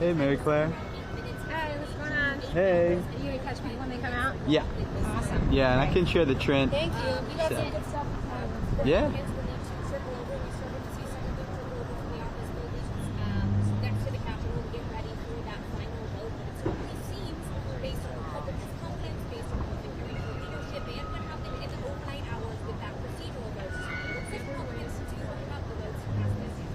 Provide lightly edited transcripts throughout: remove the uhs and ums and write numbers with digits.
Hey, Mary Claire. Hey, what's going on? Hey. You gonna catch me when they come out? Yeah. Awesome. Yeah, and I can share the trend. Thank you. You got some good stuff. Yeah. Next to the Capitol to get ready for that final vote. But it certainly seems, based on the public's confidence, based on public leadership, and what happened in the overnight hours with that procedural vote, it looks like Republicans do have the votes to pass this year.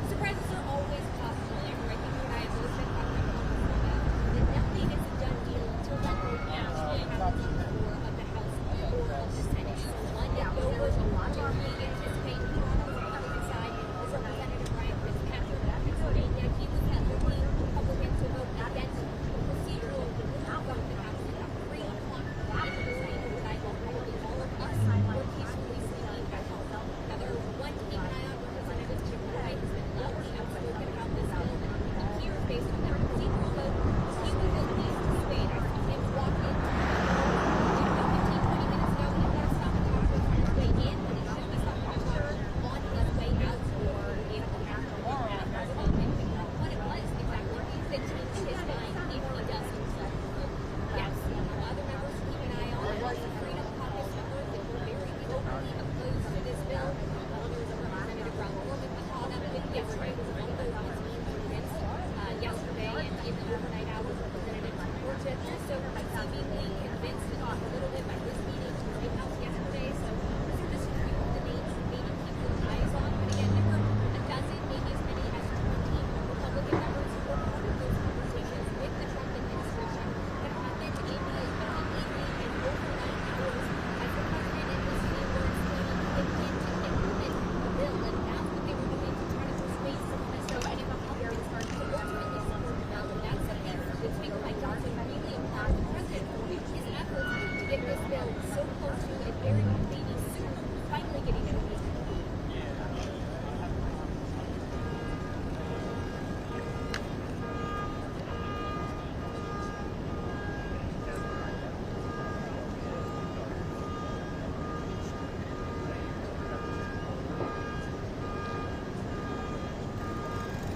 Surprises are always possible. I think you and I have both been talking about that nothing is a done deal until that vote actually happens on the floor of the House or of the Senate. So London voters will logically anticipate who on the Republican side is Representative Ryan Fitzpatrick of Pennsylvania. He was that lead Republican to vote against the procedural outcome of the House at 3 o'clock. That is saying overnight while probably all of us were peacefully sleeping at home. Now there are one to keep an eye on. Representative Jim Wright has been loudly outspoken about this bill, and it appears based on that procedural vote, he was at least swayed. I saw him walk in 15, 20 minutes ago, and he got to stop and talk on his way in, and he showed us stop and talk on his way out for the after what it was exactly. They changed his mind if he does himself. Yes, other members to keep an eye on. The Freedom Caucus members that were very openly opposed to this bill. There was a Representative Brown Corbin we saw that with yesterday was one of those ones being convinced yesterday, and in the overnight hours, Representative Georgia also seemingly convinced a little bit by his meeting to the White House yesterday. So those are just a few of the names to maybe keep your eyes on. But again, there were a dozen, maybe as many as 20 Republican members who were part of those conversations with the Trump administration that happened in the evening and overnight hours as the president and his team were explaining the intent to implement the bill, and that's what they were doing to try to persuade some of the Republicans to ultimately support the bill. And that's something that Speaker Mike Johnson really applauded the president for his efforts to get this bill so close to and very maybe soon finally getting it over.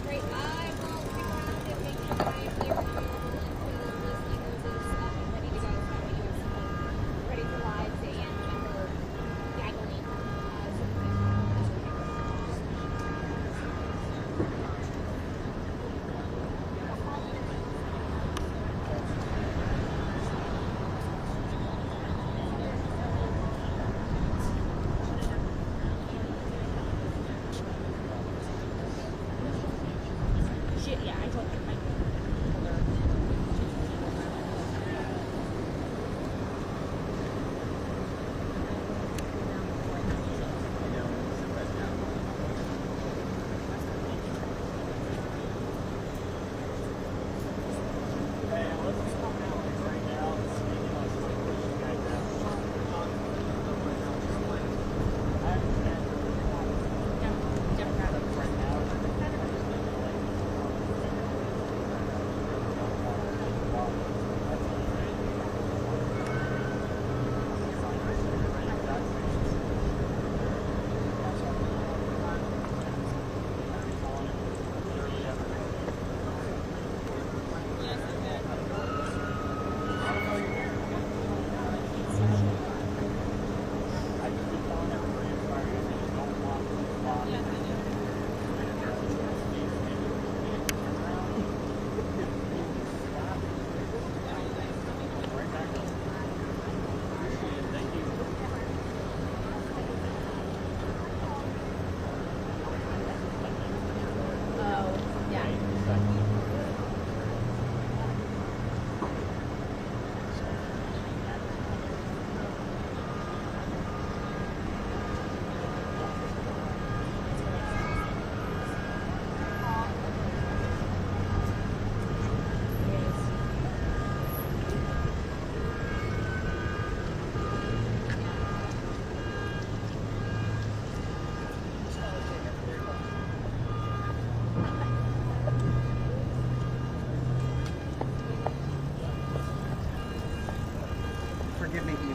Great. I will stick around and make sure I am here for you. Listening is up and ready to go. So you ready for live and for gaggling. So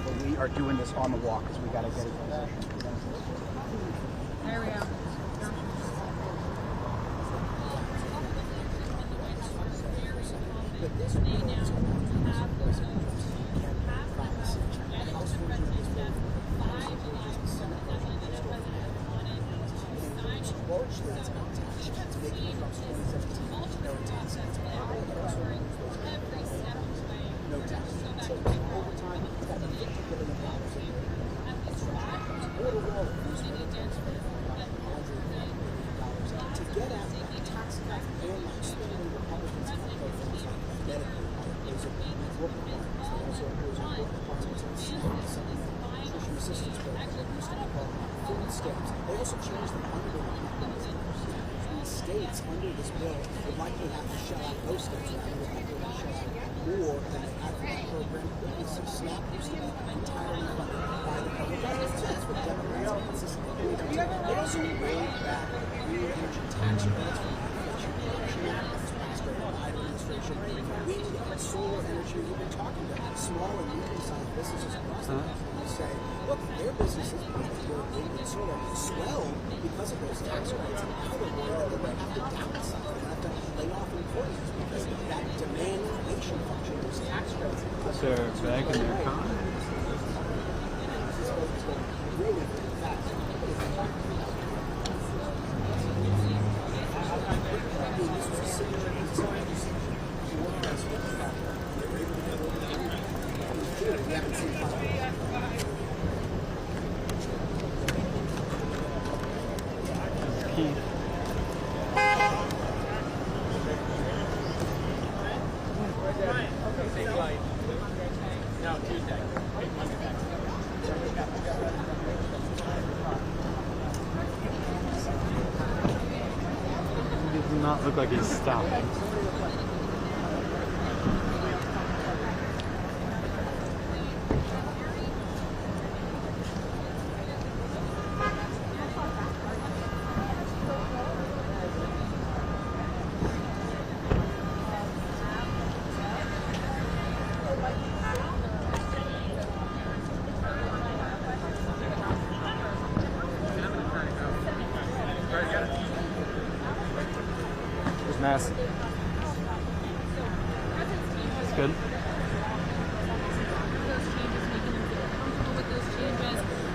but we are doing this on the walk because we got to get it. There we go. They also changed the funding states under this bill would likely have to shut out those states that would have to shut out more than they have for that program. SNAP used to be entirely funded by the public. That's what Democrats are consistently doing. They also rolled back new energy tax credits from the Inflation Reduction Act that was passed during the Biden administration. Wind and solar energy, we've been talking about small and medium-sized businesses across the country. Say, look, their businesses, particularly wind and solar, swell because of those tax rates. And now they're worried that they have to downsize, they have to lay off employees because that demand creation function, those tax credits. So back in their economy. Really fast. We haven't seen Keith. He does not look like he's stopped. It's massive. It's good.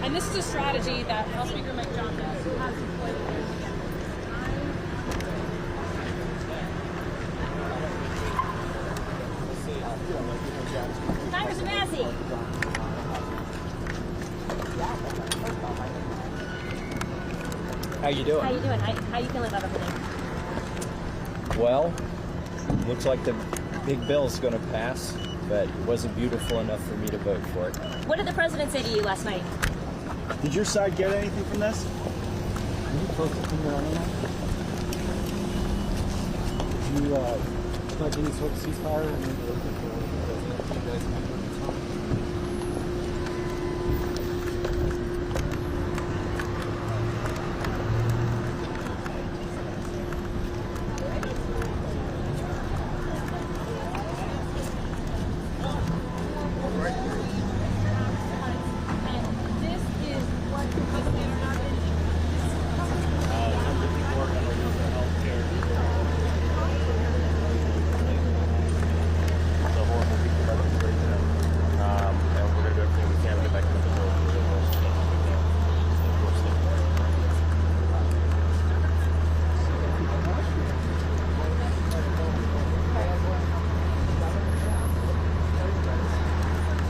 And this is a strategy that House Speaker Mike Johnson has employed. Congressman Massey. How you doing? How you doing? How you feeling about everything? Well, looks like the big bill's going to pass, but it wasn't beautiful enough for me to vote for it. What did the president say to you last night? Did your side get anything from this? Are you close to finger on that? Did you pledge any sort of ceasefire? And maybe looking for you guys might work with something?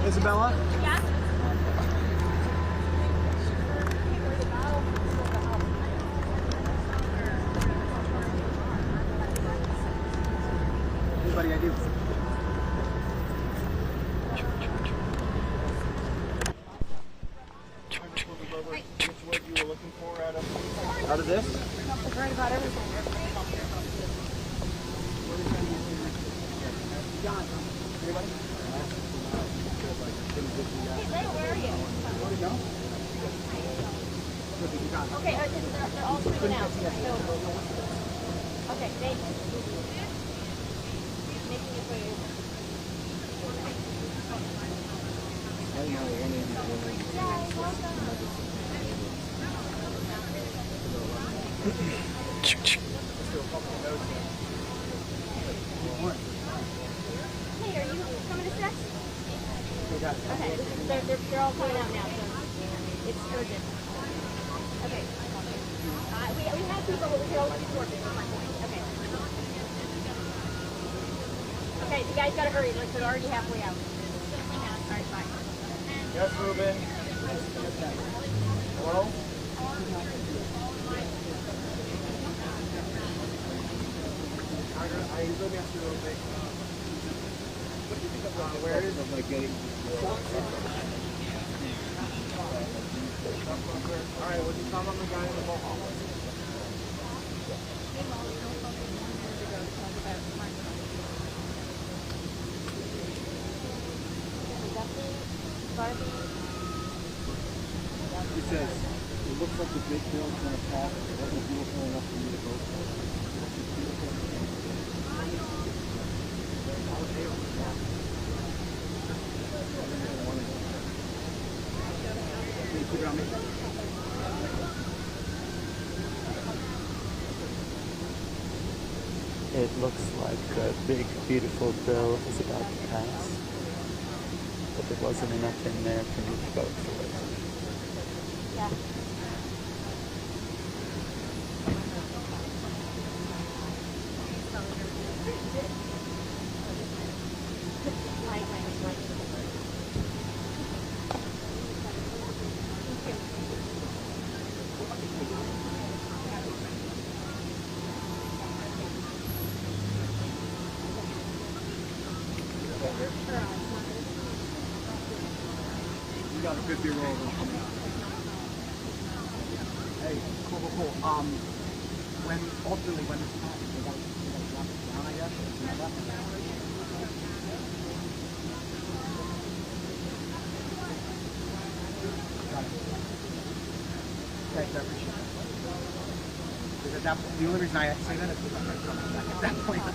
Isabella? Yeah. Anybody ideas? Which word you were looking for out of this? It's right about everything. John, anybody? Hey, Ray, where are you? Where'd he go? Okay, they're all screaming out. Okay, thank you. Making it for you. Hey, are you coming to sex? Okay, they're all coming out now, so it's urgent. Okay. We have people, but we could always keep working. That's my point. Okay. Okay, you guys gotta hurry. Like, we're already halfway out. All right, bye. Yes, Ruben. Hello? Where is it? Like getting all right, would you come on the guy in the mohawk? He says, it looks like the big bill's going to pass. It wasn't beautiful enough for me to vote for. Keep it on me. It looks like the big, beautiful bill is about to pass, but there wasn't enough in there for me to vote for it. Yeah. We got a 50-year-old coming out. Hey, cool. When ultimately when it's time, they got to drop it down, I guess. You know that? Okay, beverage. Because the only reason I say that is because I'm going to come back at that point.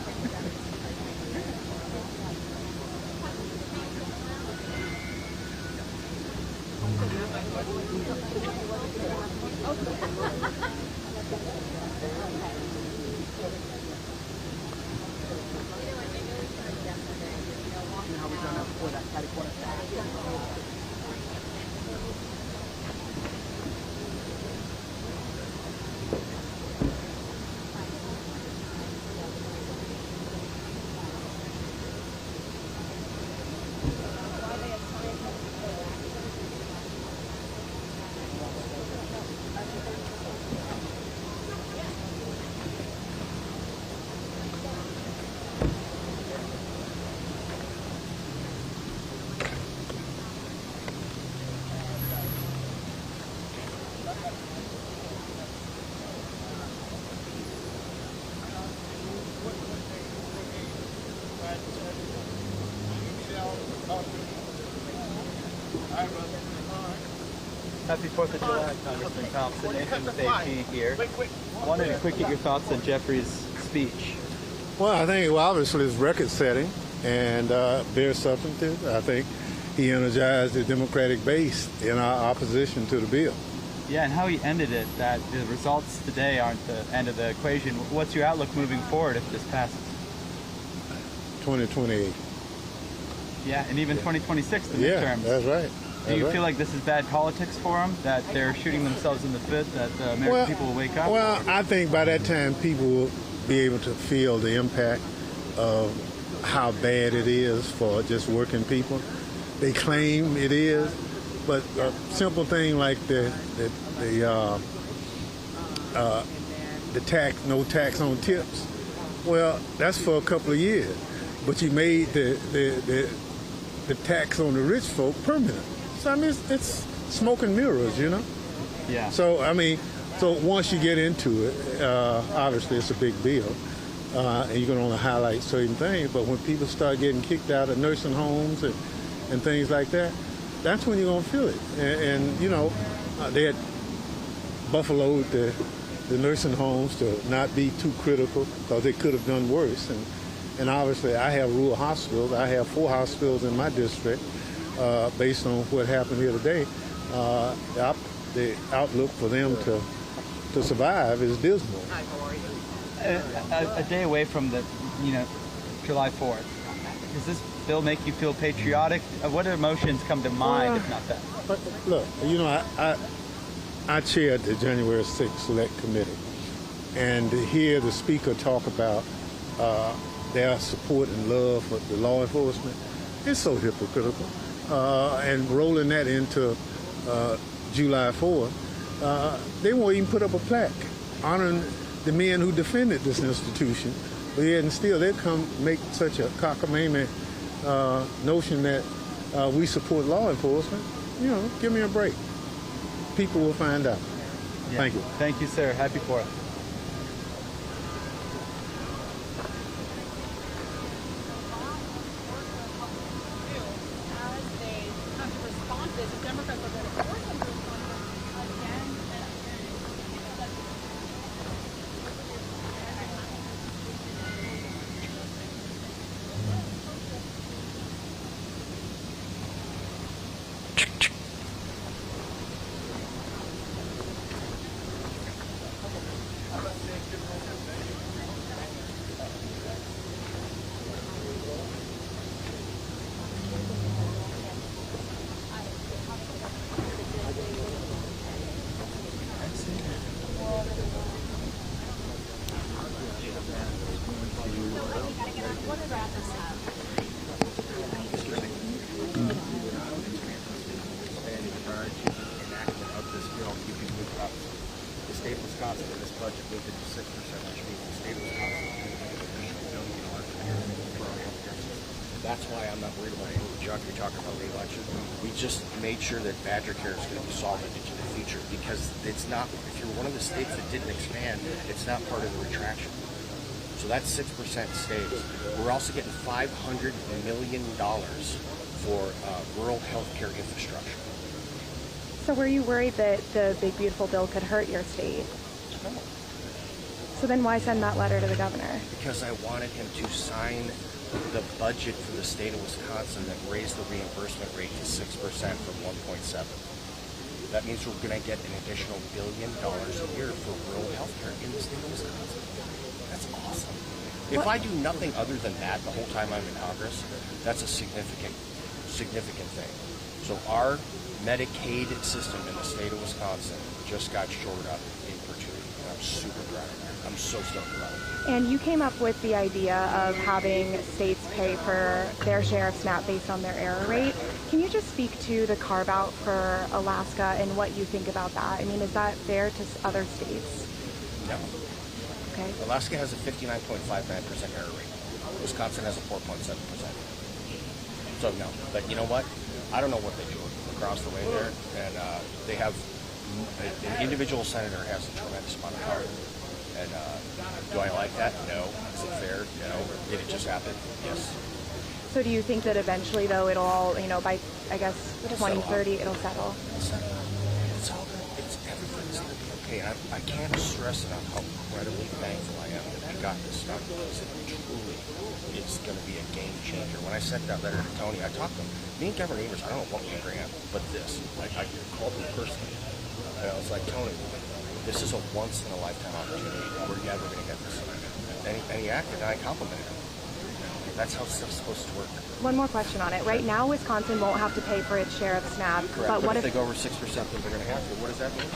How we done that before that catty corner. Happy 4th of July, Congressman Thompson. Nathan with AP here. Wanted to quick get your thoughts on Jeffrey's speech. Well, I think obviously it's record-setting and very substantive. I think he energized the Democratic base in our opposition to the bill. Yeah, and how he ended it, that the results today aren't the end of the equation. What's your outlook moving forward if this passes? 2028. Yeah, and even 2026, the Yeah, midterms. that's right. Do you feel like this is bad politics for them, that they're shooting themselves in the foot, that the American people will wake up? Well, I think by that time people will be able to feel the impact of how bad it is for just working people. They claim it is, but a simple thing like the tax, no tax on tips, well, that's for a couple of years. But you made the tax on the rich folk permanent. So, I mean, it's smoke and mirrors, you know? Yeah. So, I mean, so once you get into it, obviously it's a big deal, and you can only highlight certain things, but when people start getting kicked out of nursing homes and things like that, that's when you're going to feel it. And you know, they had buffaloed the nursing homes to not be too critical because they could have done worse. And obviously I have rural hospitals. I have 4 hospitals in my district based on what happened here today, the outlook for them to survive is dismal. A day away from the, July 4th. Does this bill make you feel patriotic? What emotions come to mind, if not that? But look, I chaired the January 6th Select Committee, and to hear the speaker talk about their support and love for the law enforcement, it's so hypocritical. And rolling that into July 4th, they won't even put up a plaque honoring the men who defended this institution. But yet and still, they come make such a cockamamie notion that we support law enforcement. Give me a break. People will find out. Yeah. Thank you. Thank you, sir. Happy 4th. As they come to respond to this, the Democrats are going to force them to respond to this again and again. Enactment of this bill, you can move up. The state of Wisconsin in this budget moved it to 6%, which means the state of Wisconsin is going to get an additional $1 billion for our healthcare system. That's why I'm not worried about any junk you're talking about the election. We just made sure that Badger Care is going to be solved into the future because it's not, if you're one of the states that didn't expand, it's not part of the retraction. So that 6% stays. We're also getting $500 million for rural healthcare infrastructure. So were you worried that the big beautiful bill could hurt your state? No. So then why send that letter to the governor? Because I wanted him to sign the budget for the state of Wisconsin that raised the reimbursement rate to 6% from 1.7. That means we're going to get an additional $1 billion a year for rural healthcare in the state of Wisconsin. That's awesome. If I do nothing other than that the whole time I'm in Congress, that's a significant thing. So our Medicaid system in the state of Wisconsin just got shored up in perpetuity. And I'm super proud of that. I'm so stoked about it. And you came up with the idea of having states pay for their share of SNAP based on their error rate. Can you just speak to the carve out for Alaska and what you think about that? I mean, is that fair to other states? No. Okay. Alaska has a 59.59% error rate. Wisconsin has a 4.7%. So no, but you know what? I don't know what they do across the way there, and they have an individual senator has a tremendous amount of power. And do I like that? No. Is it fair? No. Did it just happen? Yes. So do you think that eventually, though, it'll all, by, I guess, 2030, it'll settle? It's everything's going to be okay. I can't stress enough how incredibly thankful I am that we got this stuff because it truly is going to be a game changer. When I sent that letter to Tony, I talked to him. Me and Governor Evers, I don't know what we grant, but this. Like, I called him personally. And I was like, Tony, this is a once-in-a-lifetime opportunity. We're never going to get this. And he acted, and I complimented him. That's how stuff's supposed to work. One more question on it. Right now, Wisconsin won't have to pay for its share of SNAP. Correct. But what if they go over 6%, then they're going to have to. What does that mean?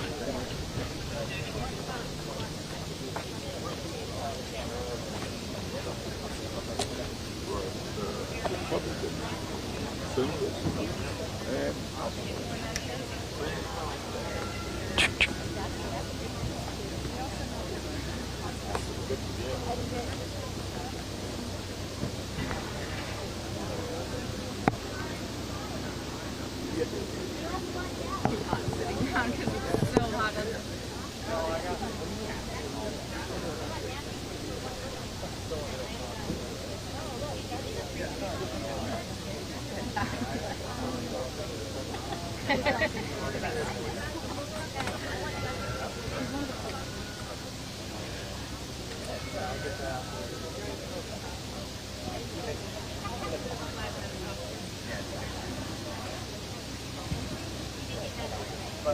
You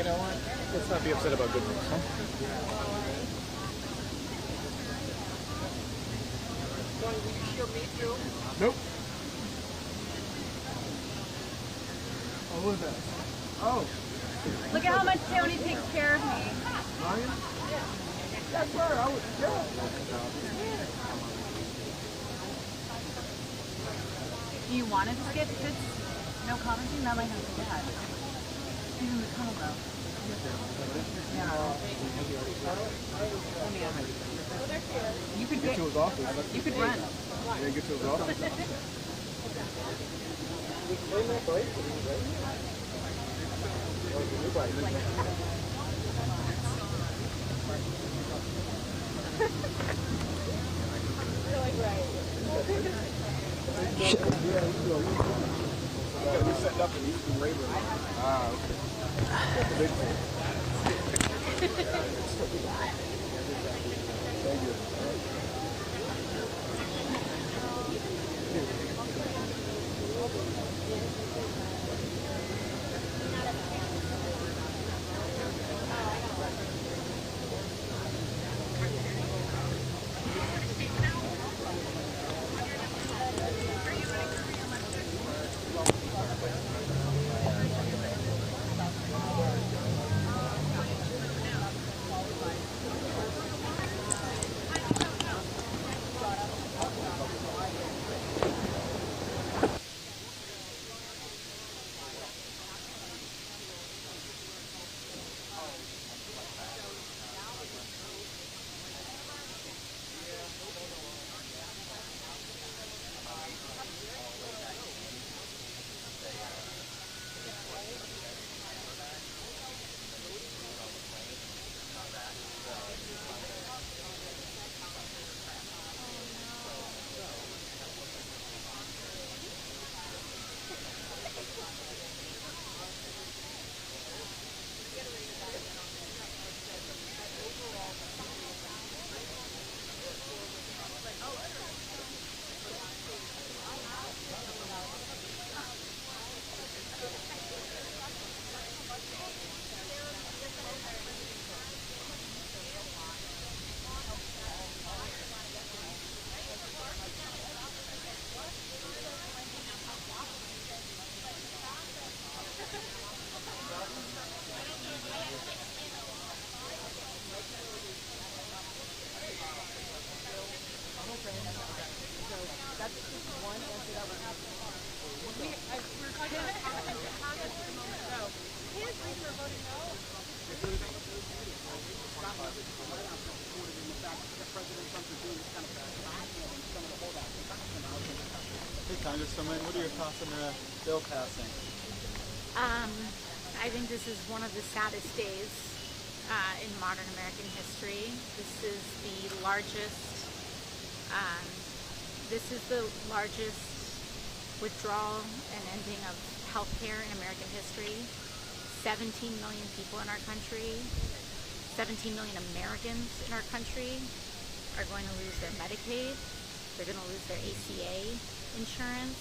know what? Let's not be upset about good news, huh? Nope. Oh, what is that? Oh, Look at how much Tony takes care of me. Ryan? That's right. I was, yeah. Do you want to skip this? No commenting? That might not be bad. He's in the tunnel though. Yeah. You could Get to his office. You could run. Yeah, get to his office. You gotta be setting up in Eastern Labor. Ah, okay. That's a big thing. Thank you. His reason for voting no that President Trump is doing this kind of backhand and some of the holdouts in fashion. Hey, Congresswoman, what are your thoughts on the bill passing? I think this is one of the saddest days in modern American history. This is the largest withdrawal and ending of healthcare in American history. 17 million people in our country, 17 million Americans in our country are going to lose their Medicaid. They're going to lose their ACA insurance.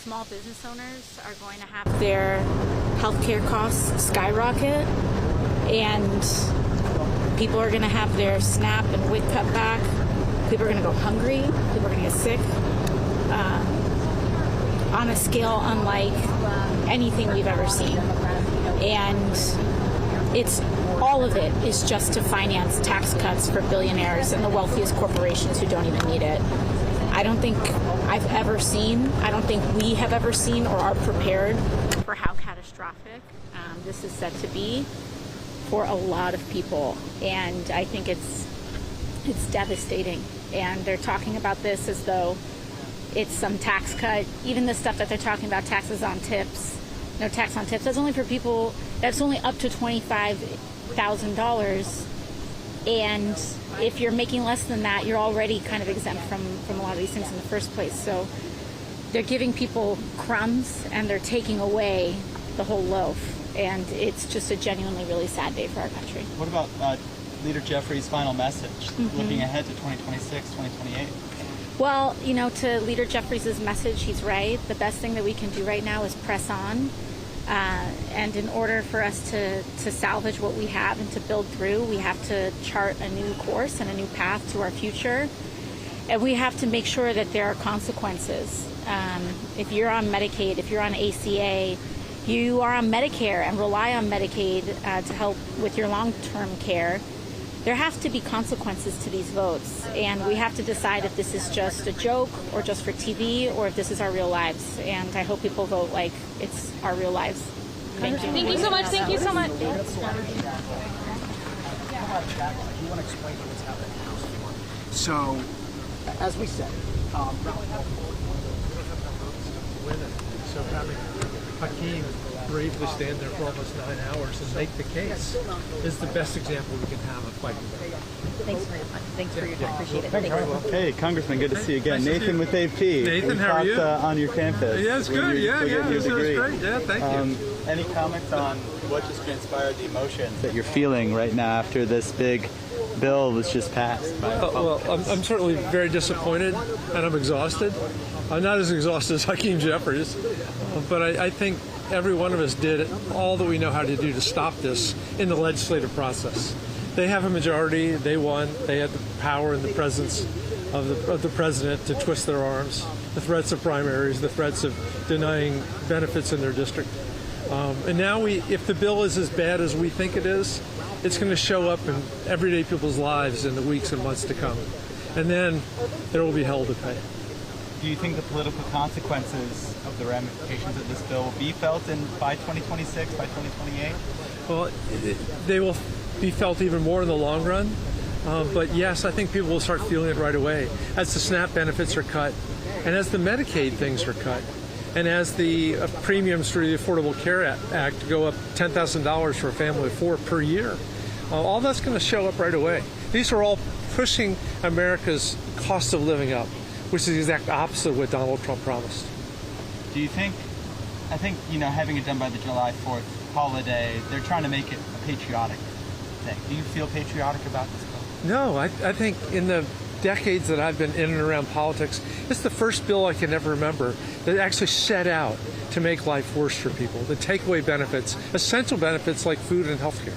Small business owners are going to have their healthcare costs skyrocket, and people are going to have their SNAP and WIC cut back. People are going to go hungry. People are going to get sick on a scale unlike anything we've ever seen. And it's all of it is just to finance tax cuts for billionaires and the wealthiest corporations who don't even need it. I don't think I don't think we have ever seen or are prepared for how catastrophic this is set to be for a lot of people. And I think it's devastating. And they're talking about this as though it's some tax cut. Even the stuff that they're talking about, taxes on tips, no tax on tips, that's only for people, that's only up to $25,000. And if you're making less than that, you're already kind of exempt from a lot of these things in the first place. So they're giving people crumbs and they're taking away the whole loaf. And it's just a genuinely really sad day for our country. What about Leader Jeffries' final message, looking ahead to 2026, 2028? Well, to Leader Jeffries' message, he's right. The best thing that we can do right now is press on. And in order for us to salvage what we have and to build through, we have to chart a new course and a new path to our future. And we have to make sure that there are consequences. If you're on Medicaid, if you're on ACA, you are on Medicare and rely on Medicaid to help with your long-term care, there have to be consequences to these votes. And we have to decide if this is just a joke or just for TV or if this is our real lives. And I hope people vote like it's our real lives. Thank you. Thank you so much. Thank you so much. You want to explain what's happening in the House floor. So, as we said, so having Hakeem bravely stand there for almost 9 hours and make the case is the best example we can have of fighting back. Thanks for your time. Appreciate it. Thanks. Hey, Congressman, good to see you again. Nice Nathan with AP. Nathan, how are you? On your campus. Yeah, it's good. Yeah, it's great. Yeah, thank you. Any comments on what just transpired, the emotions that you're feeling right now after this big bill was just passed? Well, I'm certainly very disappointed and I'm exhausted. I'm not as exhausted as Hakeem Jeffries, but I think every one of us did all that we know how to do to stop this in the legislative process. They have a majority. They won. They had the power and the presence of the president to twist their arms. The threats of primaries, the threats of denying benefits in their district. And now if the bill is as bad as we think it is, it's going to show up in everyday people's lives in the weeks and months to come. And then there will be hell to pay. Do you think the political consequences of the ramifications of this bill will be felt by 2026, by 2028? Well, they will be felt even more in the long run. But yes, I think people will start feeling it right away as the SNAP benefits are cut and as the Medicaid things are cut and as the premiums through the Affordable Care Act go up $10,000 for a family of 4 per year. All that's going to show up right away. These are all pushing America's cost of living up, which is the exact opposite of what Donald Trump promised. Do you think, having it done by the July 4th holiday, they're trying to make it a patriotic thing. Do you feel patriotic about this bill? No, I think in the decades that I've been in and around politics, it's the first bill I can ever remember that actually set out to make life worse for people, to take away benefits, essential benefits like food and health care.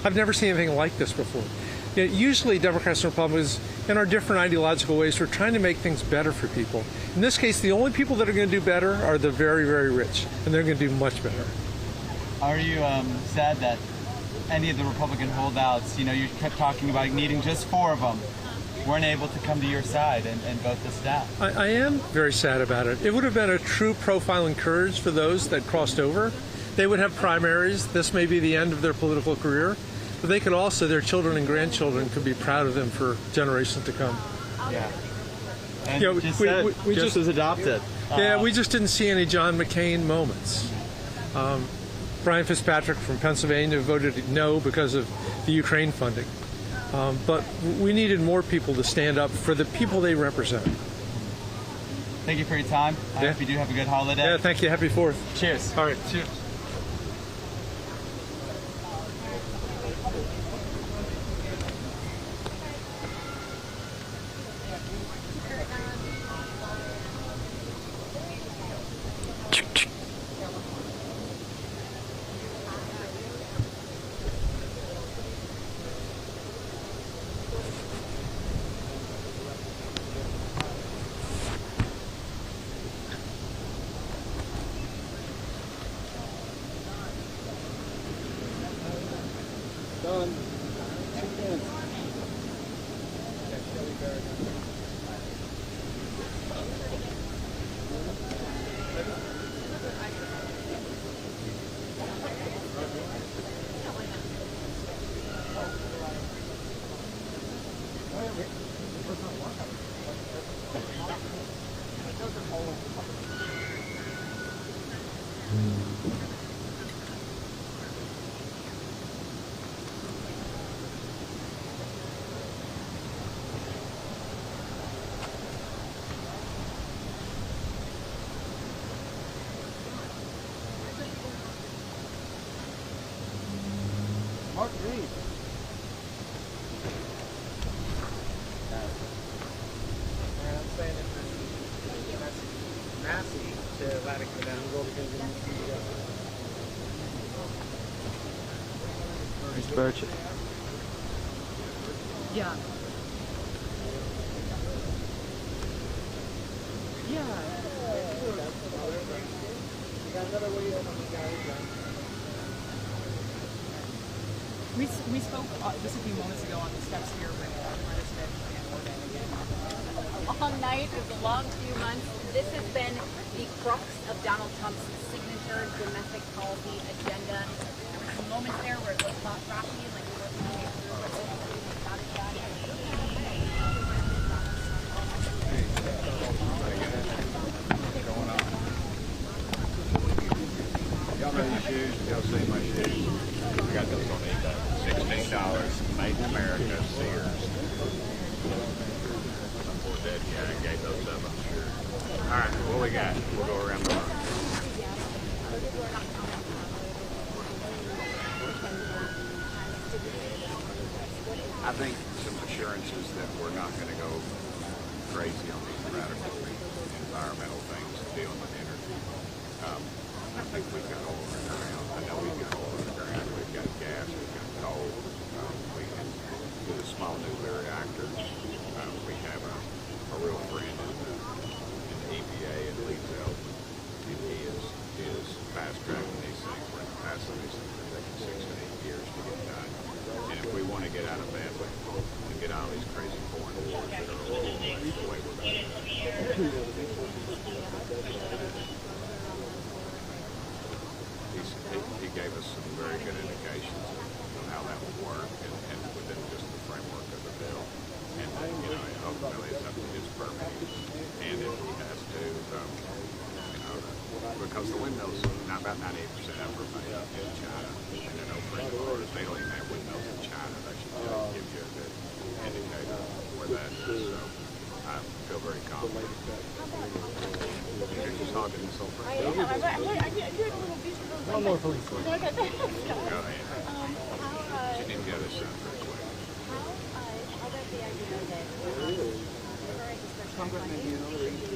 I've never seen anything like this before. Usually Democrats and Republicans, in our different ideological ways, we're trying to make things better for people. In this case, the only people that are going to do better are the very, very rich, and they're going to do much better. Are you sad that any of the Republican holdouts, you kept talking about needing just 4 of them, weren't able to come to your side and vote this down? I am very sad about it. It would have been a true profile and courage for those that crossed over. They would have primaries. This may be the end of their political career. but they could also, their children and grandchildren could be proud of them for generations to come. Yeah. And Yeah, we just was adopted. Yeah, we just didn't see any John McCain moments. Brian Fitzpatrick from Pennsylvania voted no because of the Ukraine funding. But we needed more people to stand up for the people they represent. Thank you for your time. I hope you do have a good holiday. Yeah, thank you. Happy 4th. Cheers. All right. Cheers. Mark Reed. And I'm saying if that's Massey to Atlantic down the road because Mr. Burchett. Yeah. Yeah. We spoke just a few moments ago on the steps here with Brenda Smith and Morgan again. A long night, it was a long few months. This has been the crux of Donald Trump's signature domestic policy agenda. There were some moments there where it was not rocky, like we were moving through, but hopefully we got it done. Y'all know these shoes? Y'all see my shoes? I got those on eBay. $16, made in America, Sears. Poor dead guy gave those up, I'm sure. All right, what we got? We'll go around the room. I think some assurances that we're not going to go crazy on these radical environmental things dealing with energy. I think we've got oil in the ground. I know we've got oil in the ground. We've got gas. We've got coal. We can do the small nuclear reactors. We have a real friend in the EPA and Lee Zeldin, and he is fast tracking these things. We're in the past of these things are taking 6 to 8 years to get done. And if we want to get out of bed and get out of these crazy foreign wars that are all the way we're going he gave us some very good indications of how that would work and within just the framework of the bill. And ultimately it's up to his permitting. And if he has to, because the windmills, not about 98% of them are made in China. And they're no friend of ours. They don't even have windmills in China. That should give you a good indicator where that is. So I feel very confident. You're just hogging this whole thing. I am. I'm doing a little visual. one more, please. Go ahead. You need to go this side real quick. How about the idea that Congressman, do you know the reason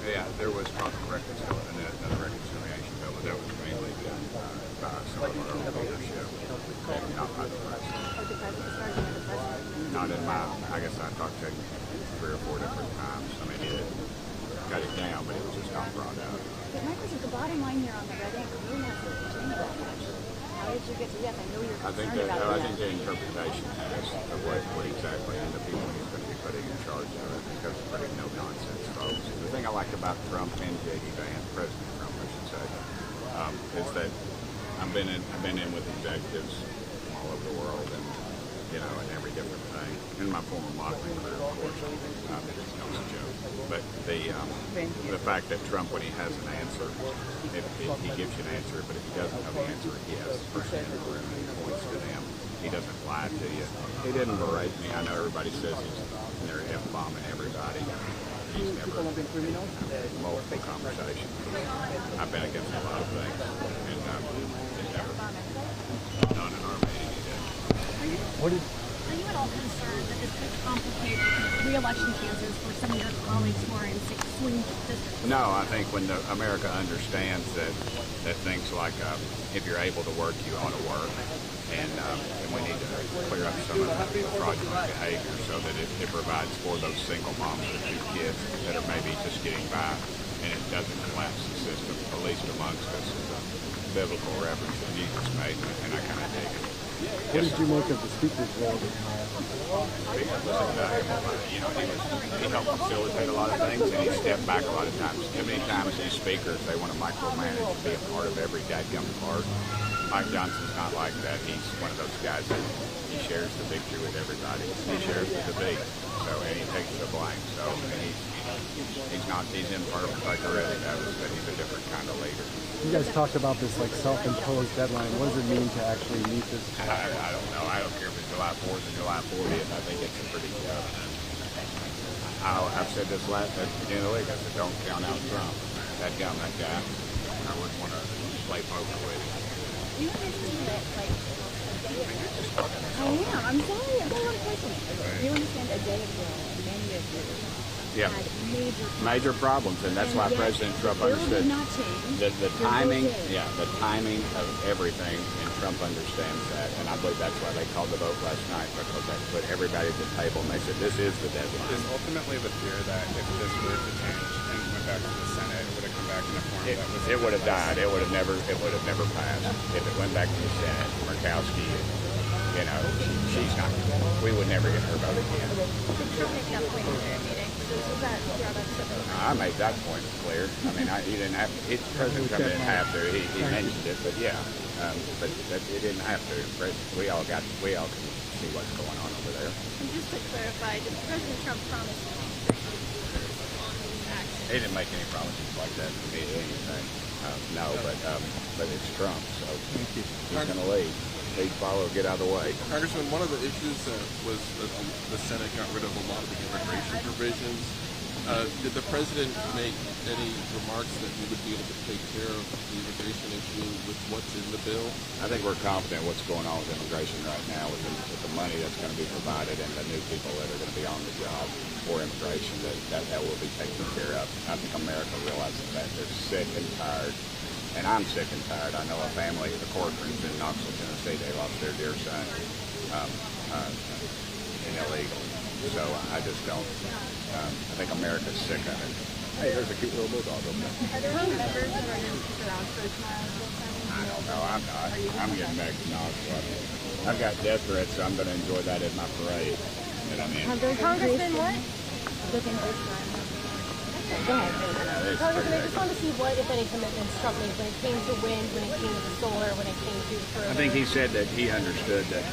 Yeah, there was another reconciliation bill, but that was mainly done by some of our leadership, and not by the president. Not in my, I guess I talked to him 3 or 4 different times. I mean, he got it down, but it was just not brought out. But my question, the bottom line here on the red ink really hasn't changed that much. How did you get to, yes, I know you're concerned about that. I think the interpretation has of what exactly and the people he's going to be putting in charge of it, because it's pretty no-nonsense folks. The thing I like about Trump and J.D. Vance, President Trump, I should say, is that I've been in with executives from all over the world, and in every different thing. In my former modeling career, of course, it's no joke. But the fact that Trump, when he has an answer, he gives you an answer, but if he doesn't have the answer, he has the person in the room and he points to them. He doesn't lie to you. He didn't berate me. I know everybody says they're F-bombing everybody. He's never multiple conversations. I've been against a lot of things, and he's never done an army. Are you at all concerned that this could complicate re-election chances for some of your colleagues who are in swing districts? No, I think when America understands that things like if you're able to work, you ought to work, and we need to clear up some of the fraudulent behavior so that it provides for those single moms with 2 kids that are maybe just getting by, and it doesn't collapse the system, at least amongst us. Is a biblical reference that Jesus made, and I kind of dig it. What did you make of the speaker's role? He helped facilitate a lot of things, and he stepped back a lot of times. Too many times these speakers, they want to micromanage and be a part of every dadgum part. Mike Johnson's not like that. He's one of those guys that he shares the victory with everybody. He shares the debate, and he takes the blame. So, and he's imperfect like the rest of us, but he's a different kind of leader. You guys talked about this self-imposed deadline. What does it mean to actually meet this? I don't know. I don't care if it's July 4th or July 40th. I think it's a pretty. I've said this at the beginning of the week. I said, don't count out Trump. That guy. I wouldn't want to play poker with him. You understand that, I'm sorry, I don't want to question it. You understand a day ago, many of you had major problems, and that's why President Trump understood the timing. Yeah, the timing of everything, and Trump understands that, and I believe that's why they called the vote last night, because they put everybody at the table and they said this is the deadline. Is ultimately the fear that if this were to change and went back to the Senate, it would have come back in a form that was. It would have died. It would have never passed. If it went back to the Senate, Murkowski, she's not. We would never get her vote again. I made that point clear. I mean, he didn't have. President Trump didn't have to. He mentioned it, but yeah, but it didn't have to. We all can see what's going on over there. And just to clarify, did President Trump promise? He didn't make any promises like that to me or anything. No, but it's Trump, so he's going to lead. He'd follow, get out of the way. Congressman, one of the issues was that the Senate got rid of a lot of the immigration provisions. Did the president make any remarks that he would be able to take care of the immigration issue with what's in the bill? I think we're confident what's going on with immigration right now, with the money that's going to be provided and the new people that are going to be on the job for immigration, that will be taken care of. I think America realizes that. They're sick and tired. And I'm sick and tired. I know a family, the Corcorans in Knoxville, Tennessee, they lost their dear son in illegal. So I just don't. I think America's sick of it. Hey, there's a cute little bulldog over there. Are there any members that are going to stick around for tomorrow? I don't know. I'm not. I'm getting back to Knoxville. I've got death threats, so I'm going to enjoy that at my parade that I'm in. Congressman, what? Go ahead. Congressman, I just wanted to see what, if any, commitments Trump made when it came to wind, when it came to solar, when it came to further. I think he said that he understood that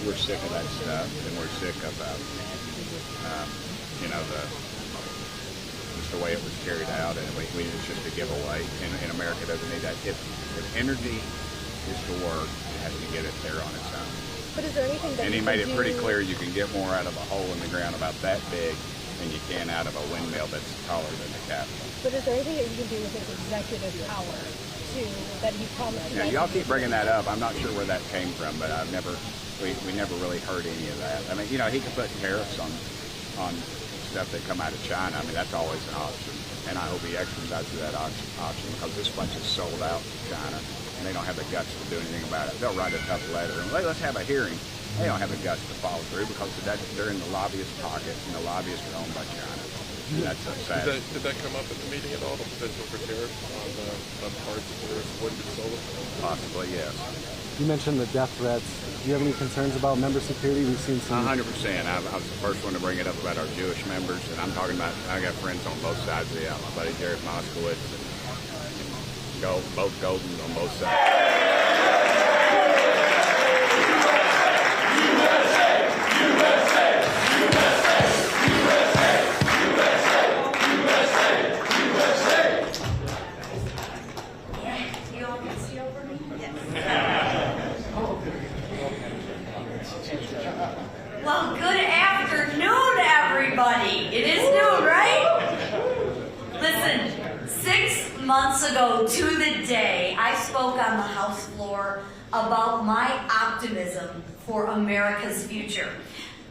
we're sick of that stuff, and we're sick of just the way it was carried out, and it's just a giveaway. And America doesn't need that. If energy is to work, it has to get it there on its own. But is there anything that and he made it pretty clear you can get more out of a hole in the ground about that big than you can out of a windmill that's taller than the Capitol. But is there anything that you can do with his executive power that he promised? Yeah, y'all keep bringing that up. I'm not sure where that came from, but we never really heard any of that. I mean, he can put tariffs on stuff that come out of China. I mean, that's always an option, and I hope he exercises that option because this bunch is sold out to China, and they don't have the guts to do anything about it. They'll write a tough letter and let's have a hearing. They don't have the guts to follow through because they're in the lobbyist pocket, and the lobbyists are owned by China. And that's sad. Did that come up at the meeting at all, the potential for tariffs on parts of wind and solar? Possibly, yes. You mentioned the death threats. Do you have any concerns about member security? We've seen some. 100%. I was the first one to bring it up about our Jewish members, and I'm talking about, I got friends on both sides of the aisle. My buddy Jared Moskowitz, and both Golden on both sides. ago to the day, I spoke on the House floor about my optimism for America's future.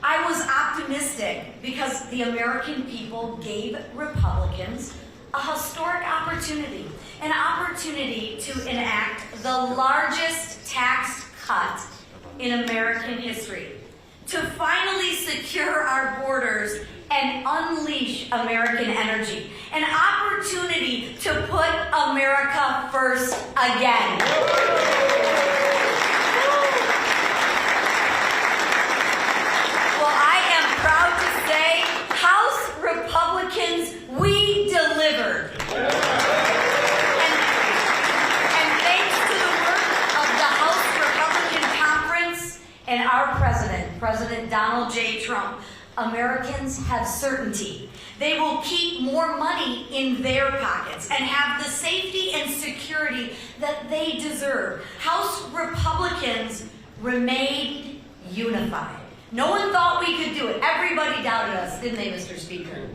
I was optimistic because the American people gave Republicans a historic opportunity, an opportunity to enact the largest tax cut in American history, to finally secure our borders and unleash American energy, an opportunity to put America first again. Well, I am proud to say, House Republicans, we delivered. And thanks to the work of the House Republican Conference and our president, President Donald J. Trump, Americans have certainty. They will keep more money in their pockets and have the safety and security that they deserve. House Republicans remained unified. No one thought we could do it. Everybody doubted us, didn't they, Mr. Speaker?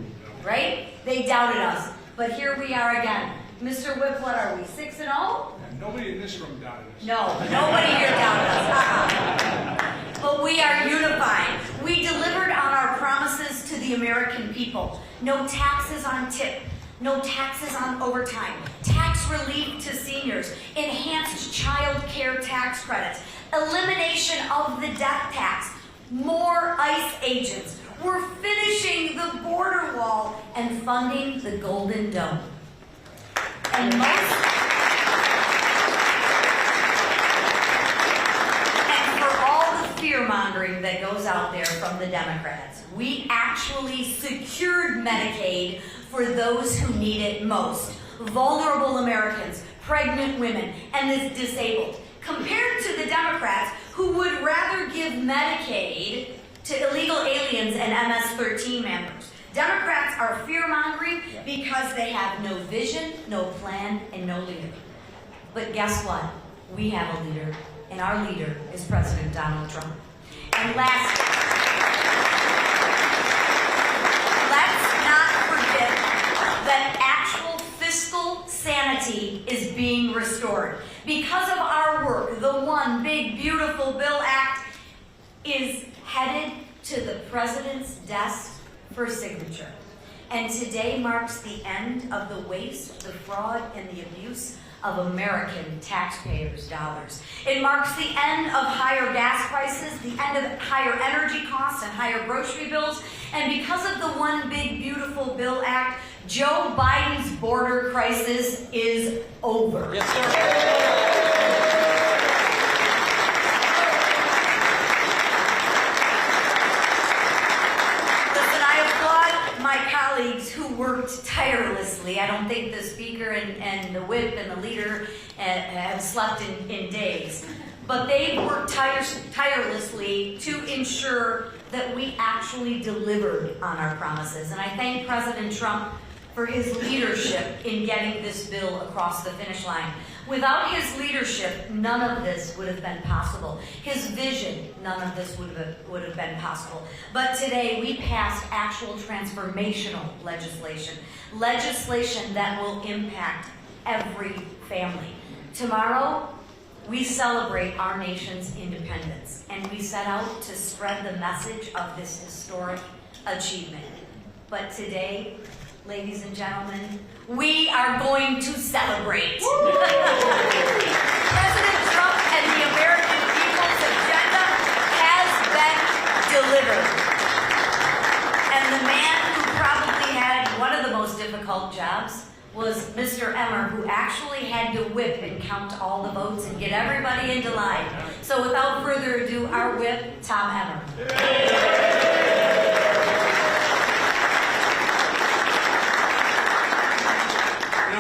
Right? They doubted us. But here we are again. Mr. Whip, what are we, 6-0? Nobody in this room doubted us. No, nobody here doubted us. But we are unified. We delivered on our promises to the American people. No taxes on tip, no taxes on overtime, tax relief to seniors, enhanced child care tax credits, elimination of the death tax, more ICE agents. We're finishing the border wall and funding the Golden Dome. And for all the fear-mongering that goes out there from the Democrats, we actually secured Medicaid for those who need it most. Vulnerable Americans, pregnant women, and the disabled. Compared to the Democrats, who would rather give Medicaid to illegal aliens and MS-13 members. Democrats are fear-mongering because they have no vision, no plan, and no leader. But guess what? We have a leader, and our leader is President Donald Trump. And lastly, let's not forget that actual fiscal sanity is being restored. Because of our work, the One Big Beautiful Bill Act is headed to the President's desk for signature. And today marks the end of the waste, the fraud, and the abuse of American taxpayers' dollars. It marks the end of higher gas prices, the end of higher energy costs and higher grocery bills. And because of the One Big Beautiful Bill Act, Joe Biden's border crisis is over. Yes, sir. Who worked tirelessly. I don't think the Speaker and the Whip and the Leader have slept in days. But they worked tirelessly to ensure that we actually delivered on our promises. And I thank President Trump for his leadership in getting this bill across the finish line. Without his leadership, none of this would have been possible. His vision, none of this would have been possible. But today, we passed actual transformational legislation, legislation that will impact every family. Tomorrow, we celebrate our nation's independence, and we set out to spread the message of this historic achievement. But today, ladies and gentlemen, we are going to celebrate. President Trump and the American people's agenda has been delivered. And the man who probably had one of the most difficult jobs was Mr. Emmer, who actually had to whip and count all the votes and get everybody into line. So without further ado, our whip, Tom Emmer.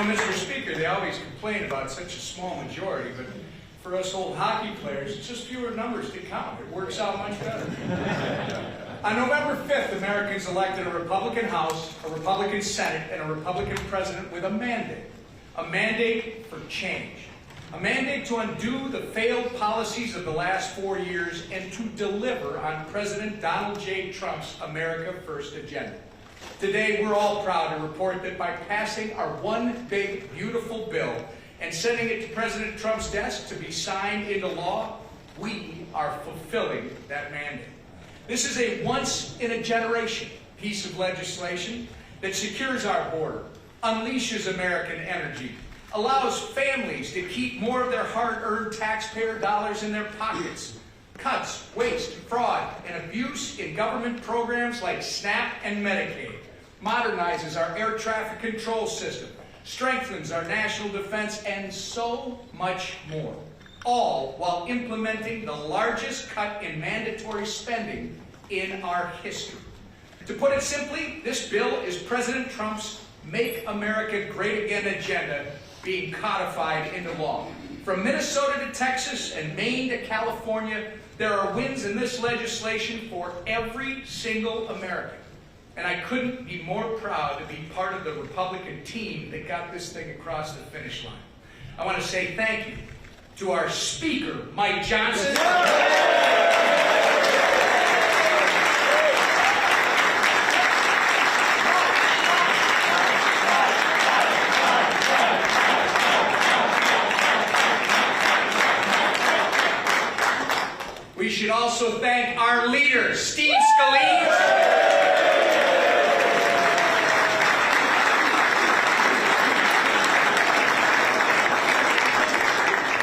Mr. Speaker, they always complain about such a small majority, but for us old hockey players, it's just fewer numbers to count. It works out much better. On November 5th, Americans elected a Republican House, a Republican Senate, and a Republican President with a mandate for change, a mandate to undo the failed policies of the last 4 years and to deliver on President Donald J. Trump's America First agenda. Today, we're all proud to report that by passing our one big, beautiful bill and sending it to President Trump's desk to be signed into law, we are fulfilling that mandate. This is a once-in-a-generation piece of legislation that secures our border, unleashes American energy, allows families to keep more of their hard-earned taxpayer dollars in their pockets, cuts waste, fraud, and abuse in government programs like SNAP and Medicaid, modernizes our air traffic control system, strengthens our national defense, and so much more, all while implementing the largest cut in mandatory spending in our history. To put it simply, this bill is President Trump's Make America Great Again agenda being codified into law. From Minnesota to Texas and Maine to California, there are wins in this legislation for every single American. And I couldn't be more proud to be part of the Republican team that got this thing across the finish line. I want to say thank you to our Speaker, Mike Johnson. We should also thank our leader, Steve Scalise.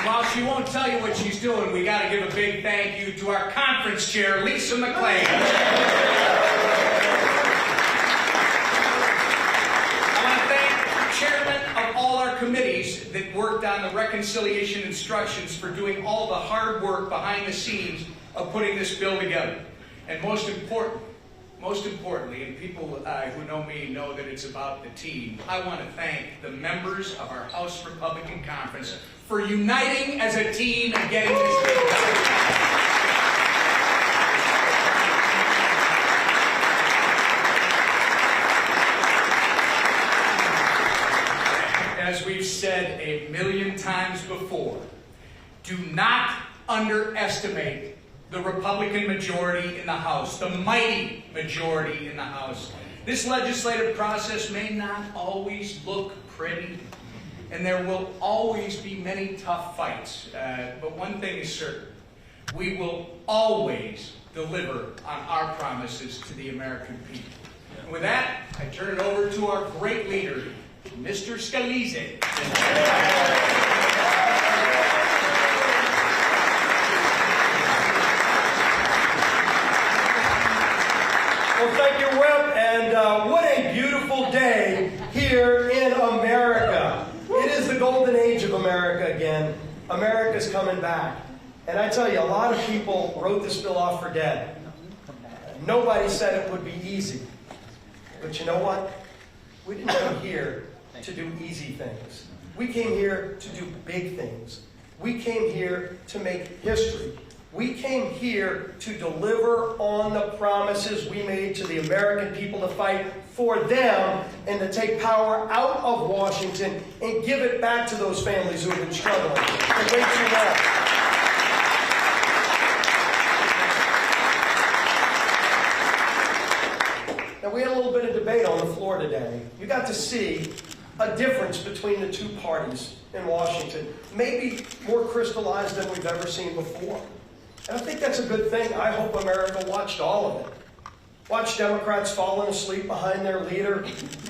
While she won't tell you what she's doing, we got to give a big thank you to our conference chair, Lisa McClain. I want to thank the chairman of all our committees that worked on the reconciliation instructions for doing all the hard work behind the scenes of putting this bill together. And most importantly, and people who know me know that it's about the team, I want to thank the members of our House Republican Conference for uniting as a team and getting this bill done. As we've said a million times before, do not underestimate the Republican majority in the House, the mighty majority in the House. This legislative process may not always look pretty, and there will always be many tough fights. But one thing is certain, we will always deliver on our promises to the American people. And with that, I turn it over to our great leader, Mr. Scalise. Well, thank you, Whip, and what a beautiful day here in America. It is the golden age of America again. America's coming back. And I tell you, a lot of people wrote this bill off for dead. Nobody said it would be easy. But you know what? We didn't come here to do easy things. We came here to do big things. We came here to make history. We came here to deliver on the promises we made to the American people to fight for them and to take power out of Washington and give it back to those families who have been struggling for way too long. Now, we had a little bit of debate on the floor today. You got to see a difference between the two parties in Washington, maybe more crystallized than we've ever seen before. And I think that's a good thing. I hope America watched all of it. Watched Democrats falling asleep behind their leader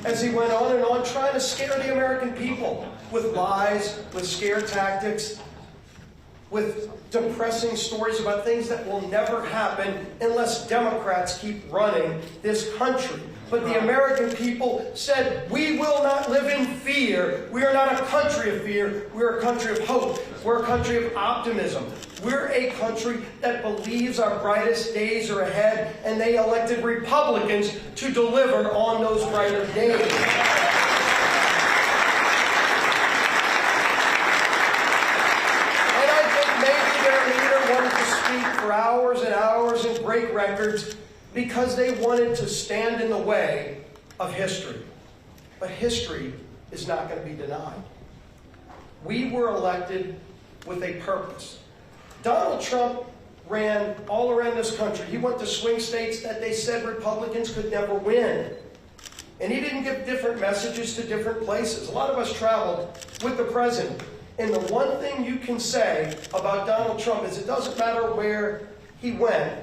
as he went on and on trying to scare the American people with lies, with scare tactics, with depressing stories about things that will never happen unless Democrats keep running this country. But the American people said, we will not live in fear. We are not a country of fear. We're a country of hope. We're a country of optimism. We're a country that believes our brightest days are ahead, and they elected Republicans to deliver on those brighter days. And I think maybe their leader wanted to speak for hours and hours and break records because they wanted to stand in the way of history. But history is not going to be denied. We were elected with a purpose. Donald Trump ran all around this country. He went to swing states that they said Republicans could never win. And he didn't give different messages to different places. A lot of us traveled with the president. And the one thing you can say about Donald Trump is it doesn't matter where he went.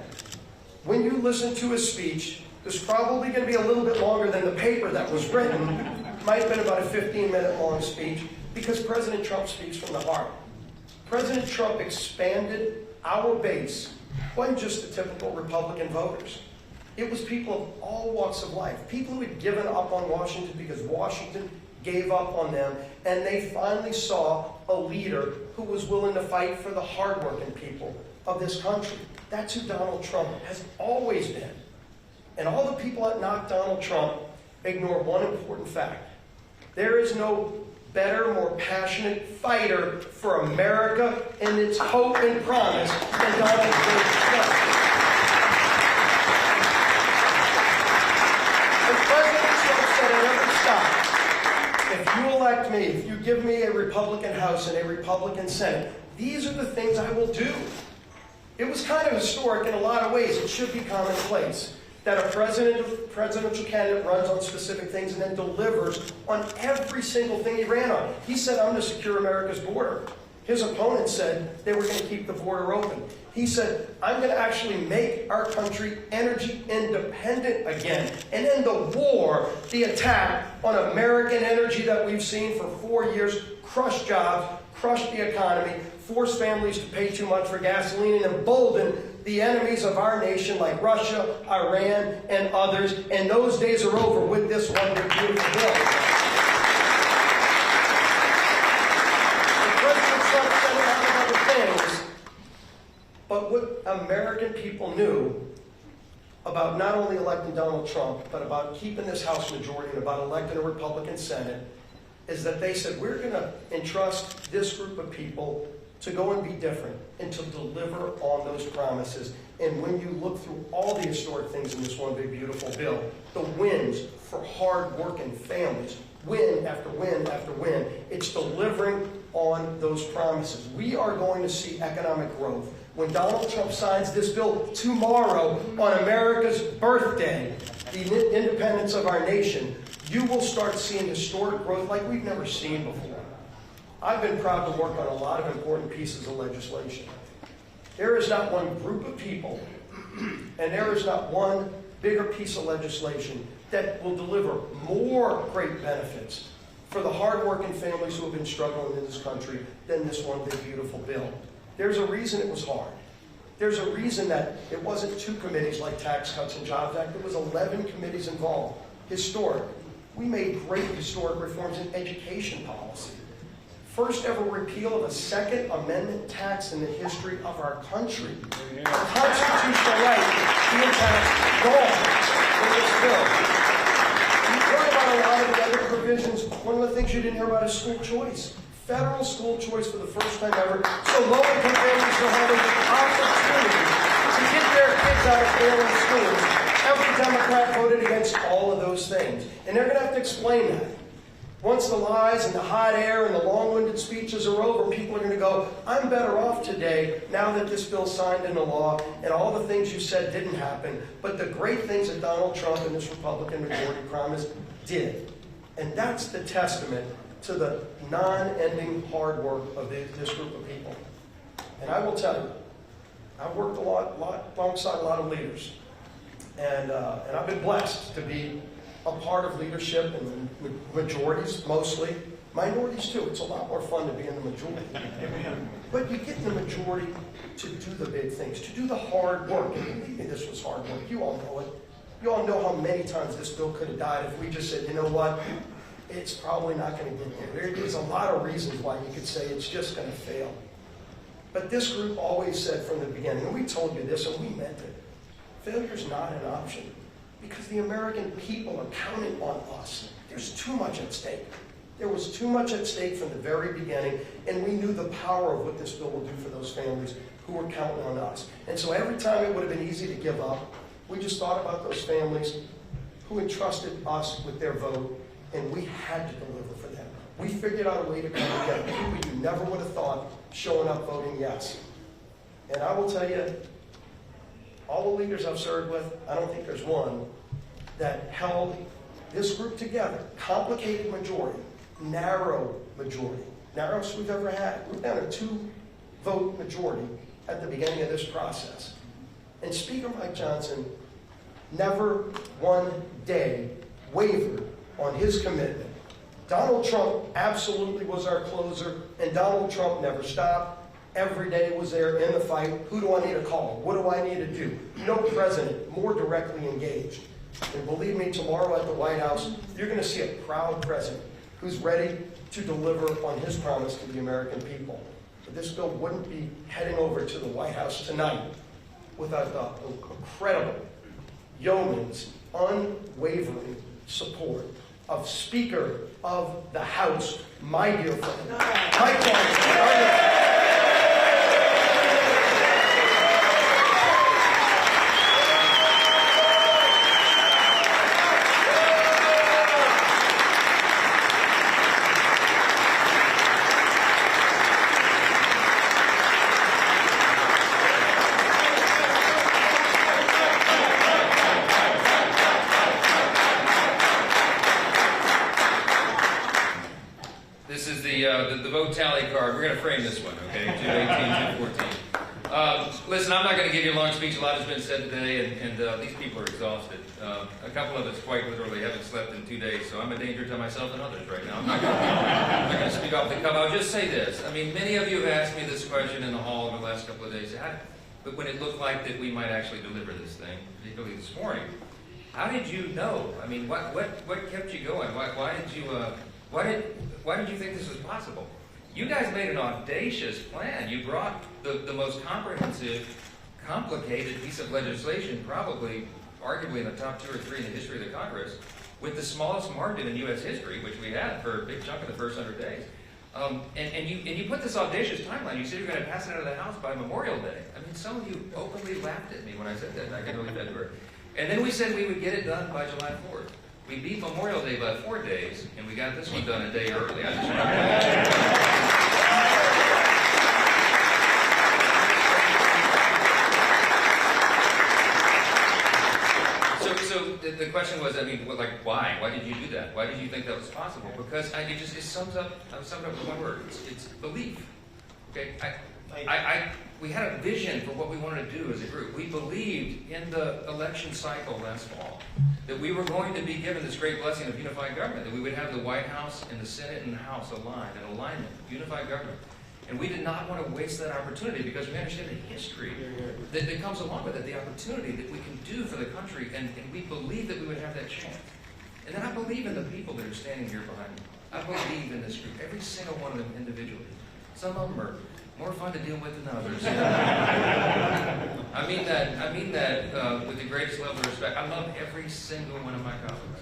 When you listen to his speech, there's probably going to be a little bit longer than the paper that was written. Might have been about a 15-minute long speech, because President Trump speaks from the heart. President Trump expanded our base. It wasn't just the typical Republican voters. It was people of all walks of life. People who had given up on Washington because Washington gave up on them, and they finally saw a leader who was willing to fight for the hardworking people of this country. That's who Donald Trump has always been. And all the people that knock Donald Trump ignore one important fact. There is no better, more passionate fighter for America and its hope and promise than Donald Trump. And President Trump said at every stop, if you elect me, if you give me a Republican House and a Republican Senate, these are the things I will do. It was kind of historic in a lot of ways. It should be commonplace that a presidential candidate runs on specific things and then delivers on every single thing he ran on. He said, I'm going to secure America's border. His opponents said they were going to keep the border open. He said, I'm going to actually make our country energy independent again and end the war, the attack on American energy that we've seen for 4 years, crush jobs, crush the economy, force families to pay too much for gasoline, and embolden the enemies of our nation like Russia, Iran, and others. And those days are over with this one big beautiful bill. And President Trump said a lot of other things, but what American people knew about not only electing Donald Trump, but about keeping this House majority and about electing a Republican Senate, is that they said, we're going to entrust this group of people to go and be different and to deliver on those promises. And when you look through all the historic things in this one big beautiful bill, the wins for hard-working families, win after win after win, it's delivering on those promises. We are going to see economic growth. When Donald Trump signs this bill tomorrow on America's birthday, the independence of our nation, you will start seeing historic growth like we've never seen before. I've been proud to work on a lot of important pieces of legislation. There is not one group of people, and there is not one bigger piece of legislation that will deliver more great benefits for the hardworking families who have been struggling in this country than this one big beautiful bill. There's a reason it was hard. There's a reason that it wasn't 2 committees like Tax Cuts and Jobs Act. There was 11 committees involved. Historic. We made great historic reforms in education policy. First ever repeal of a Second Amendment tax in the history of our country. A constitutional right being taxed gone in this bill. You've heard about a lot of the other provisions. One of the things you didn't hear about is school choice. Federal school choice for the first time ever, so low-income families will have an opportunity to get their kids out of failing schools. Every Democrat voted against all of those things. And they're going to have to explain that. Once the lies and the hot air and the long-winded speeches are over, people are going to go, I'm better off today now that this bill's signed into law and all the things you said didn't happen, but the great things that Donald Trump and this Republican majority promised did. And that's the testament to the non-ending hard work of this group of people. And I will tell you, I've worked a lot alongside a lot of leaders. And I've been blessed to be a part of leadership and majorities, mostly. Minorities, too. It's a lot more fun to be in the majority. But you get in the majority to do the big things, to do the hard work. And believe me, this was hard work. You all know it. You all know how many times this bill could have died if we just said, you know what, it's probably not going to get there. There's a lot of reasons why you could say it's just going to fail. But this group always said from the beginning, and we told you this and we meant it, failure's not an option. Because the American people are counting on us. There's too much at stake. There was too much at stake from the very beginning, and we knew the power of what this bill will do for those families who were counting on us. And so every time it would have been easy to give up, we just thought about those families who entrusted us with their vote, and we had to deliver for them. We figured out a way to come together. People you never would have thought showing up voting yes. And I will tell you, all the leaders I've served with, I don't think there's one that held this group together, complicated majority, narrow majority, narrowest we've ever had. We're down a 2-vote majority at the beginning of this process. And Speaker Mike Johnson never one day wavered on his commitment. Donald Trump absolutely was our closer, and Donald Trump never stopped. Every day was there in the fight. Who do I need to call? What do I need to do? No president more directly engaged. And believe me, tomorrow at the White House, you're going to see a proud president who's ready to deliver on his promise to the American people. But this bill wouldn't be heading over to the White House tonight without the incredible yeoman's unwavering support of Speaker of the House, my dear friend, Mike Johnson. The vote tally card. We're going to frame this one, okay? 218, 214. Listen, I'm not going to give you a long speech. A lot has been said today, and these people are exhausted. A couple of us quite literally haven't slept in 2 days, so I'm a danger to myself and others right now. I'm not going to speak off the cuff. I'll just say this. I mean, many of you have asked me this question in the hall over the last couple of days. But when it looked like that we might actually deliver this thing, particularly this morning, how did you know? I mean, what kept you going? Why did you think this was possible? You guys made an audacious plan. You brought the most comprehensive, complicated piece of legislation, probably, arguably in the top 2 or 3 in the history of the Congress, with the smallest margin in U.S. history, which we had for a big chunk of the first 100 days. And you put this audacious timeline. You said you're going to pass it out of the House by Memorial Day. I mean, some of you openly laughed at me when I said that back in early February. And then we said we would get it done by July 4th. We beat Memorial Day by 4 days, and we got this one done a day early. I just So the question was, I mean, like, why? Why did you do that? Why did you think that was possible? Because it sums up. I summed up with one word. It's belief. Okay. We had a vision for what we wanted to do as a group. We believed in the election cycle last fall that we were going to be given this great blessing of unified government, that we would have the White House and the Senate and the House aligned, in alignment, unified government. And we did not want to waste that opportunity because we understand the history that comes along with it, the opportunity that we can do for the country, and we believe that we would have that chance. And then I believe in the people that are standing here behind me. I believe in this group, every single one of them individually. Some of them are more fun to deal with than others. I mean that with the greatest level of respect. I love every single one of my colleagues.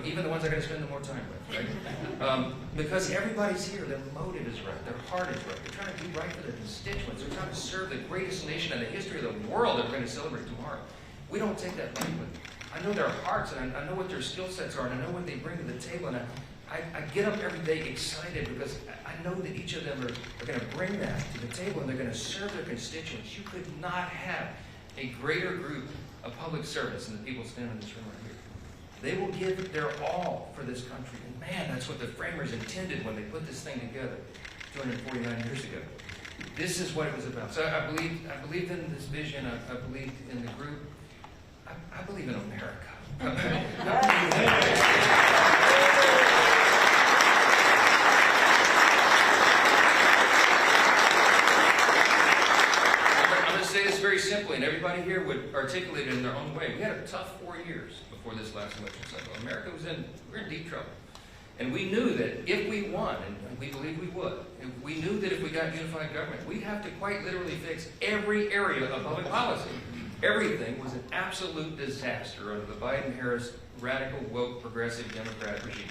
Even the ones I'm going to spend the more time with, right? Because everybody's here, their motive is right, their heart is right. They're trying to do right for their constituents. They're trying to serve the greatest nation in the history of the world that we're going to celebrate tomorrow. We don't take that lightly. I know their hearts, and I know what their skill sets are, and I know what they bring to the table, and I get up every day excited because I know that each of them are going to bring that to the table, and they're going to serve their constituents. You could not have a greater group of public servants than the people standing in this room right here. They will give their all for this country. And man, that's what the framers intended when they put this thing together 249 years ago. This is what it was about. So I believed in this vision. I believed in the group. I believe in America. I'm going to say this very simply, and everybody here would articulate it in their own way. We had a tough 4 years before this last election cycle. America we're in deep trouble. And we knew that if we won, and we believed we would, we knew that if we got unified government, we'd have to quite literally fix every area of public policy. Everything was an absolute disaster under the Biden-Harris radical, woke, progressive Democrat regime.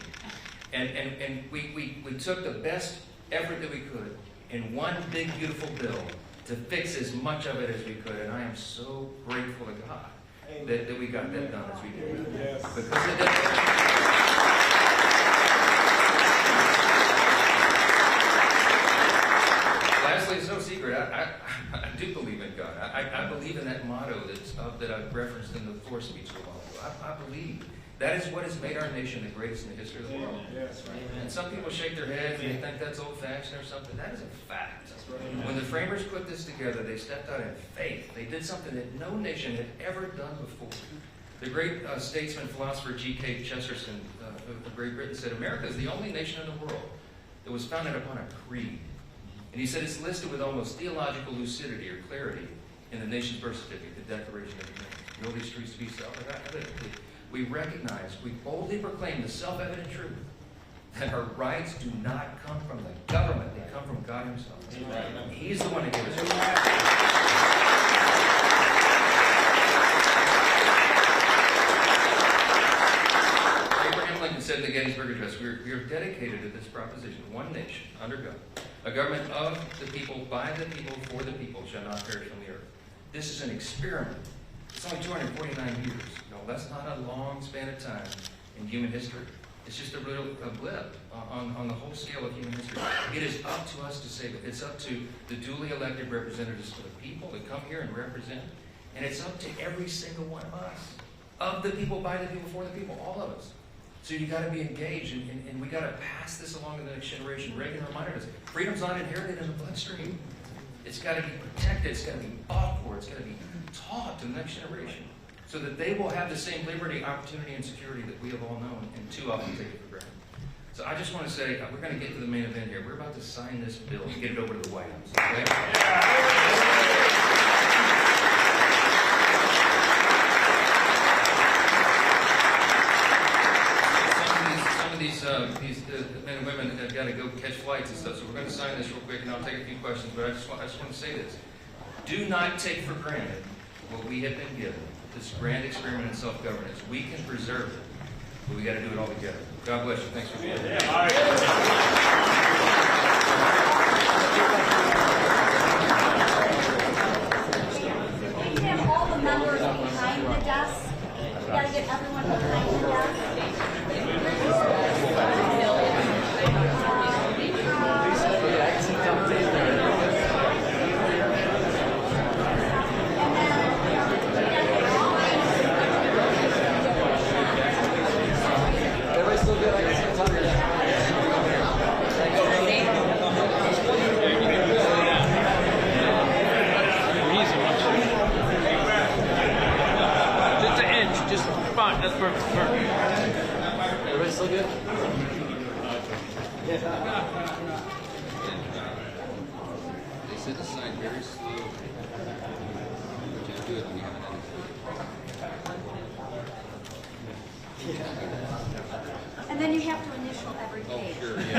And we took the best effort that we could in one big, beautiful bill to fix as much of it as we could. And I am so grateful to God that we got that done as we did. Yes. Because of that. Lastly, it's no secret, I do believe in God. I believe in that motto that I've referenced in the floor speech a while ago. I believe That is what has made our nation the greatest in the history of the world. And some people shake their heads and they think that's old-fashioned or something. That is a fact. When the framers put this together, they stepped out in faith. They did something that no nation had ever done before. The great statesman, philosopher G.K. Chesterton of Great Britain said, America is the only nation in the world that was founded upon a creed. And he said it's listed with almost theological lucidity or clarity in the nation's birth certificate, the Declaration of Independence. Know these truths to be self-evident. We recognize, we boldly proclaim the self-evident truth that our rights do not come from the government, they come from God himself. He's the one who gave us rights. Abraham Lincoln said in the Gettysburg Address, we are dedicated to this proposition, one nation, under God, a government of the people, by the people, for the people, shall not perish from the earth. This is an experiment. It's only 249 years. No, that's not a long span of time in human history. It's just a blip on the whole scale of human history. It is up to us to save it. It's up to the duly elected representatives of the people that come here and represent. And it's up to every single one of us. Of the people, by the people, for the people, all of us. So you got to be engaged, and we got to pass this along to the next generation. Reagan reminded us, freedom's not inherited in the bloodstream. It's got to be protected. It's got to be fought for. It's got to be taught to the next generation so that they will have the same liberty, opportunity, and security that we have all known and too often take it for granted. So I just want to say, we're going to get to the main event here. We're about to sign this bill and get it over to the White House. Okay? These men and women have got to go catch flights and stuff, so we're going to sign this real quick, and I'll take a few questions, but I just want to say this. Do not take for granted what we have been given, this grand experiment in self-governance. We can preserve it, but we got to do it all together. God bless you. Thanks for being here. We have all the members behind the desk. We got to get everyone behind the desk. That's perfect. Everybody still good? They said to sign very slow. But you do it when you have an And then you have to initial every page. Oh, sure, yeah.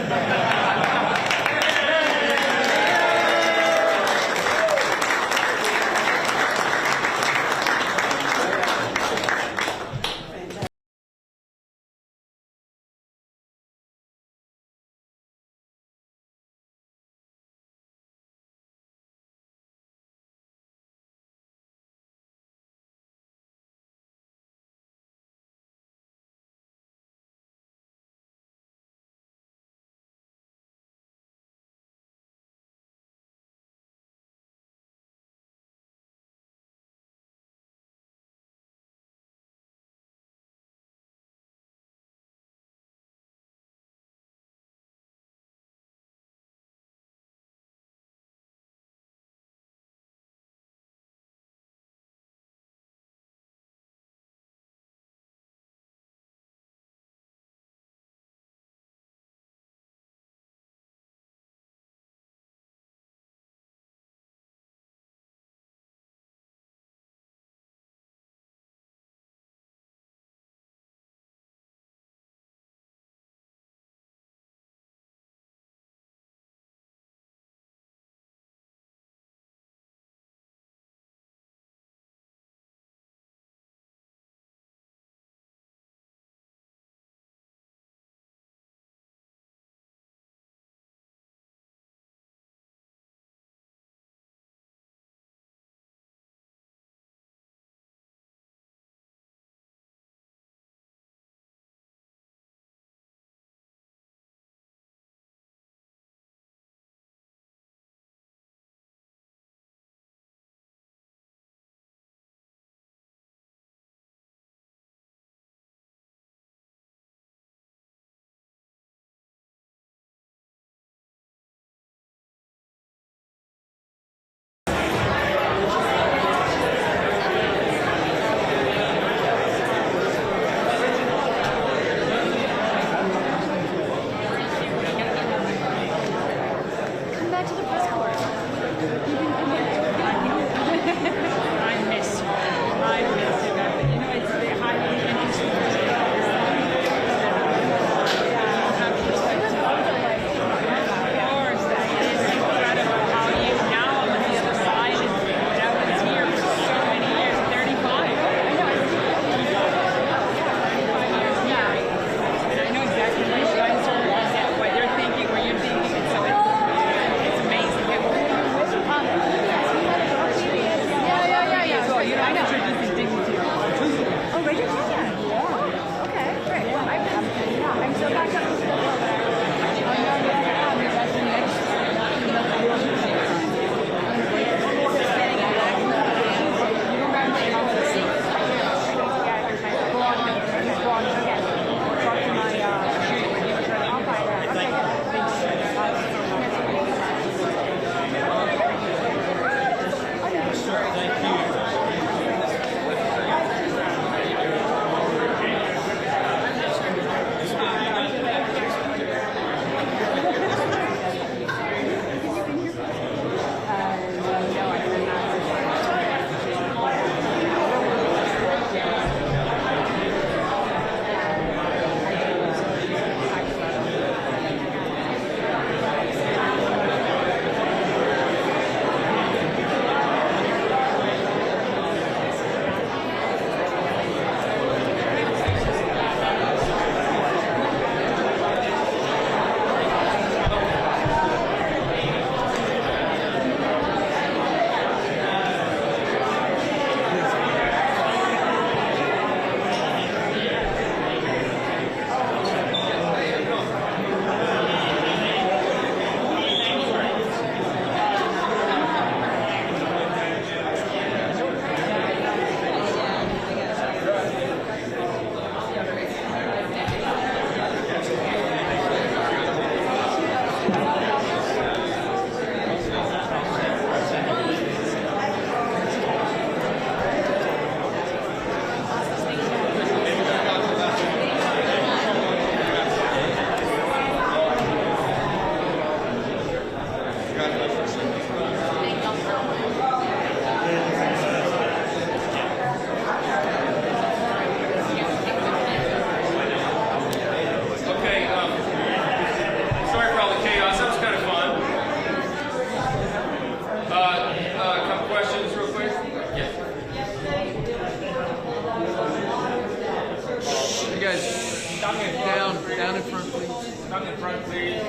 Come in front, please.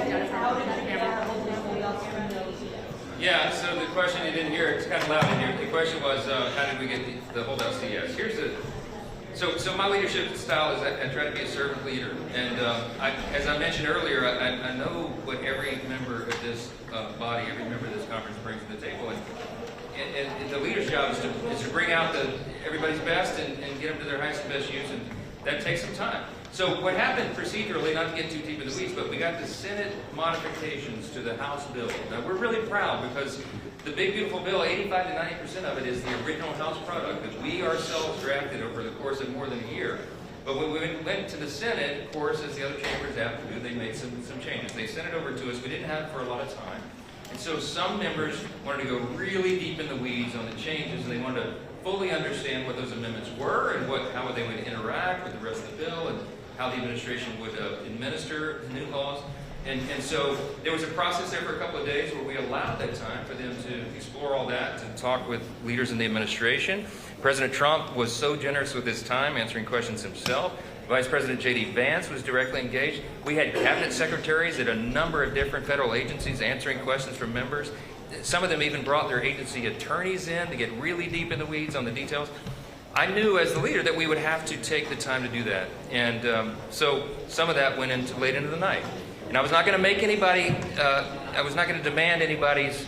Yeah, so the question you didn't hear, it's kind of loud in here. The question was, how did we get the holdout CS? Here's the, so my leadership style is I try to be a servant leader. And as I mentioned earlier, I know what every member of this body, every member of this conference brings to the table. And the leader's job is to bring out everybody's best and get them to their highest and best use. And that takes some time. So what happened procedurally, not to get too deep in the weeds, but we got the Senate modifications to the House bill. Now we're really proud because the big beautiful bill, 85 to 90% of it is the original House product that we ourselves drafted over the course of more than a year. But when we went to the Senate, of course, as the other chambers have to do, they made some changes. They sent it over to us. We didn't have it for a lot of time. And so some members wanted to go really deep in the weeds on the changes, and they wanted to fully understand what those amendments were and how they would interact with the rest of the bill and how the administration would administer the new laws. And so there was a process there for a couple of days where we allowed that time for them to explore all that, to talk with leaders in the administration. President Trump was so generous with his time, answering questions himself. Vice President J.D. Vance was directly engaged. We had cabinet secretaries at a number of different federal agencies answering questions from members. Some of them even brought their agency attorneys in to get really deep in the weeds on the details. I knew as the leader that we would have to take the time to do that. And so some of that went into late into the night. And I was not going to make anybody, I was not going to demand anybody's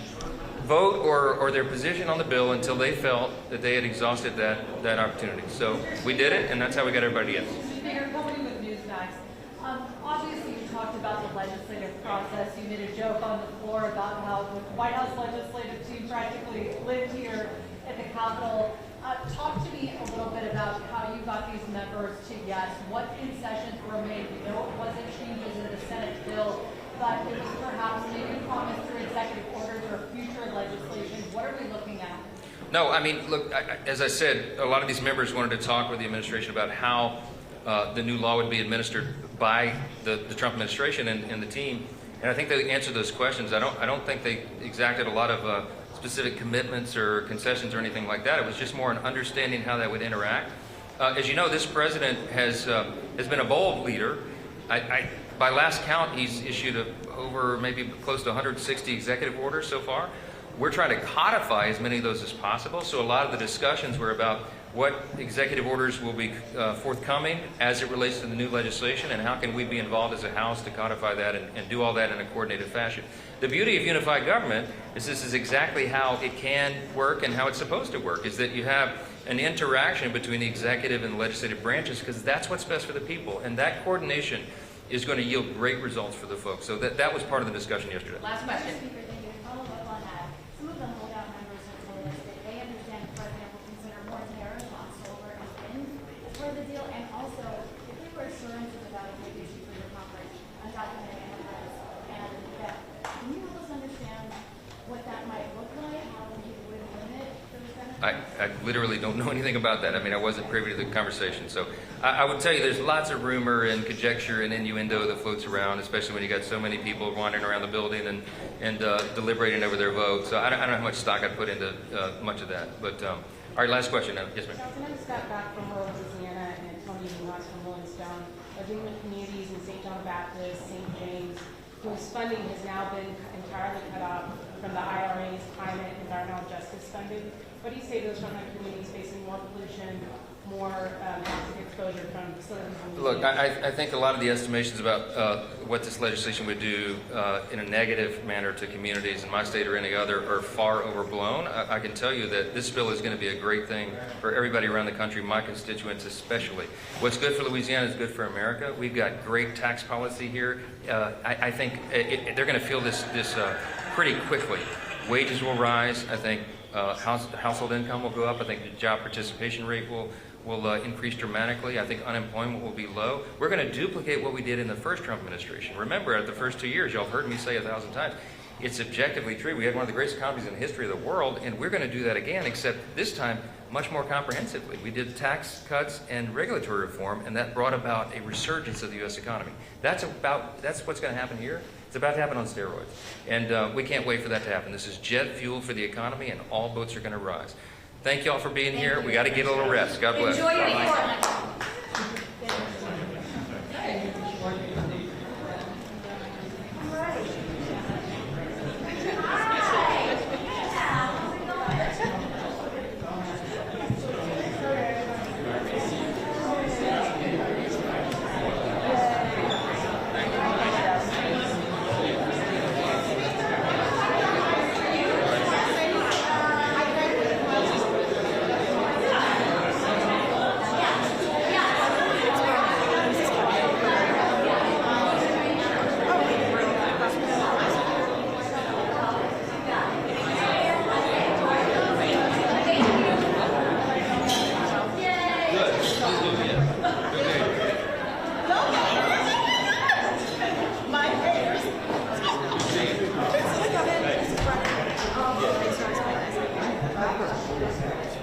vote or their position on the bill until they felt that they had exhausted that opportunity. So we did it, and that's how we got everybody in. Speaker, coming with news facts. Obviously, you talked about the legislative process. You made a joke on the floor about how the White House legislative team practically lived here at the Capitol. Talk to me a little bit about how you got these members to yes. What concessions were made? We know it wasn't changes in the Senate bill, but it was perhaps maybe promised through executive orders or future legislation. What are we looking at? No, I mean, look, as I said, a lot of these members wanted to talk with the administration about how the new law would be administered by the Trump administration and the team. And I think they answered those questions. I don't think they exacted a lot of specific commitments or concessions or anything like that. It was just more an understanding how that would interact. As you know, this president has been a bold leader. By last count, he's issued over maybe close to 160 executive orders so far. We're trying to codify as many of those as possible. So a lot of the discussions were about what executive orders will be forthcoming as it relates to the new legislation, and how can we be involved as a House to codify that and do all that in a coordinated fashion. The beauty of unified government is this is exactly how it can work and how it's supposed to work, is that you have an interaction between the executive and the legislative branches, because that's what's best for the people, and that coordination is going to yield great results for the folks. So that was part of the discussion yesterday. Last question. Follow up on that. Some of the holdout members have told us that they understand the president will consider more tariffs on solar and wind as part of the deal, and also if there were assurances about a big issue for your conference, undocumented immigrants, and that, can you help us understand what that might look like, how we would limit those benefits? I literally don't know anything about that. I mean, I wasn't privy to the conversation. So I would tell you there's lots of rumor and conjecture and innuendo that floats around, especially when you got so many people wandering around the building and deliberating over their vote. So I don't know how much stock I'd put into much of that. But all right, last question. Yes, ma'am. Councilman, I just got back from rural Louisiana, and Tony Munoz from Rolling Stone are doing with communities in St. John Baptist, St. James, whose funding has now been entirely cut off from the IRA's climate and environmental justice funding. What do you say to those frontline communities facing more pollution, more toxic exposure from facilities? Look, I think a lot of the estimations about what this legislation would do in a negative manner to communities in my state or any other are far overblown. I can tell you that this bill is going to be a great thing for everybody around the country, my constituents especially. What's good for Louisiana is good for America. We've got great tax policy here. I think they're going to feel this pretty quickly. Wages will rise. I think household income will go up. I think the job participation rate will increase dramatically. I think unemployment will be low. We're going to duplicate what we did in the first Trump administration. Remember, at the first 2 years, y'all have heard me say 1,000 times, it's objectively true. We had one of the greatest economies in the history of the world, and we're going to do that again, except this time much more comprehensively. We did tax cuts and regulatory reform, and that brought about a resurgence of the U.S. economy. That's what's going to happen here. It's about to happen on steroids. And we can't wait for that to happen. This is jet fuel for the economy, and all boats are going to rise. Thank you all for being here. We got to get a little rest. God bless. Enjoy your report.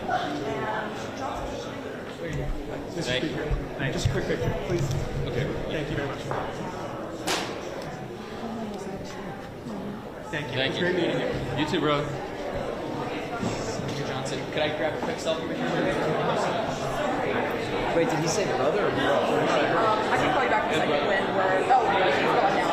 Mr. Thank you. Speaker, just a quick picture, please. Okay. Thank you very much. Thank you. Thank you. Great meeting you. You too, bro. Mr. Johnson, could I grab a quick selfie with you? Wait, did he say brother or bro? I can call you back in a second when we're. Oh, he's gone now.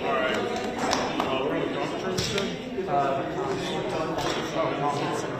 All right. We're in the conference room, you said? Oh, conference.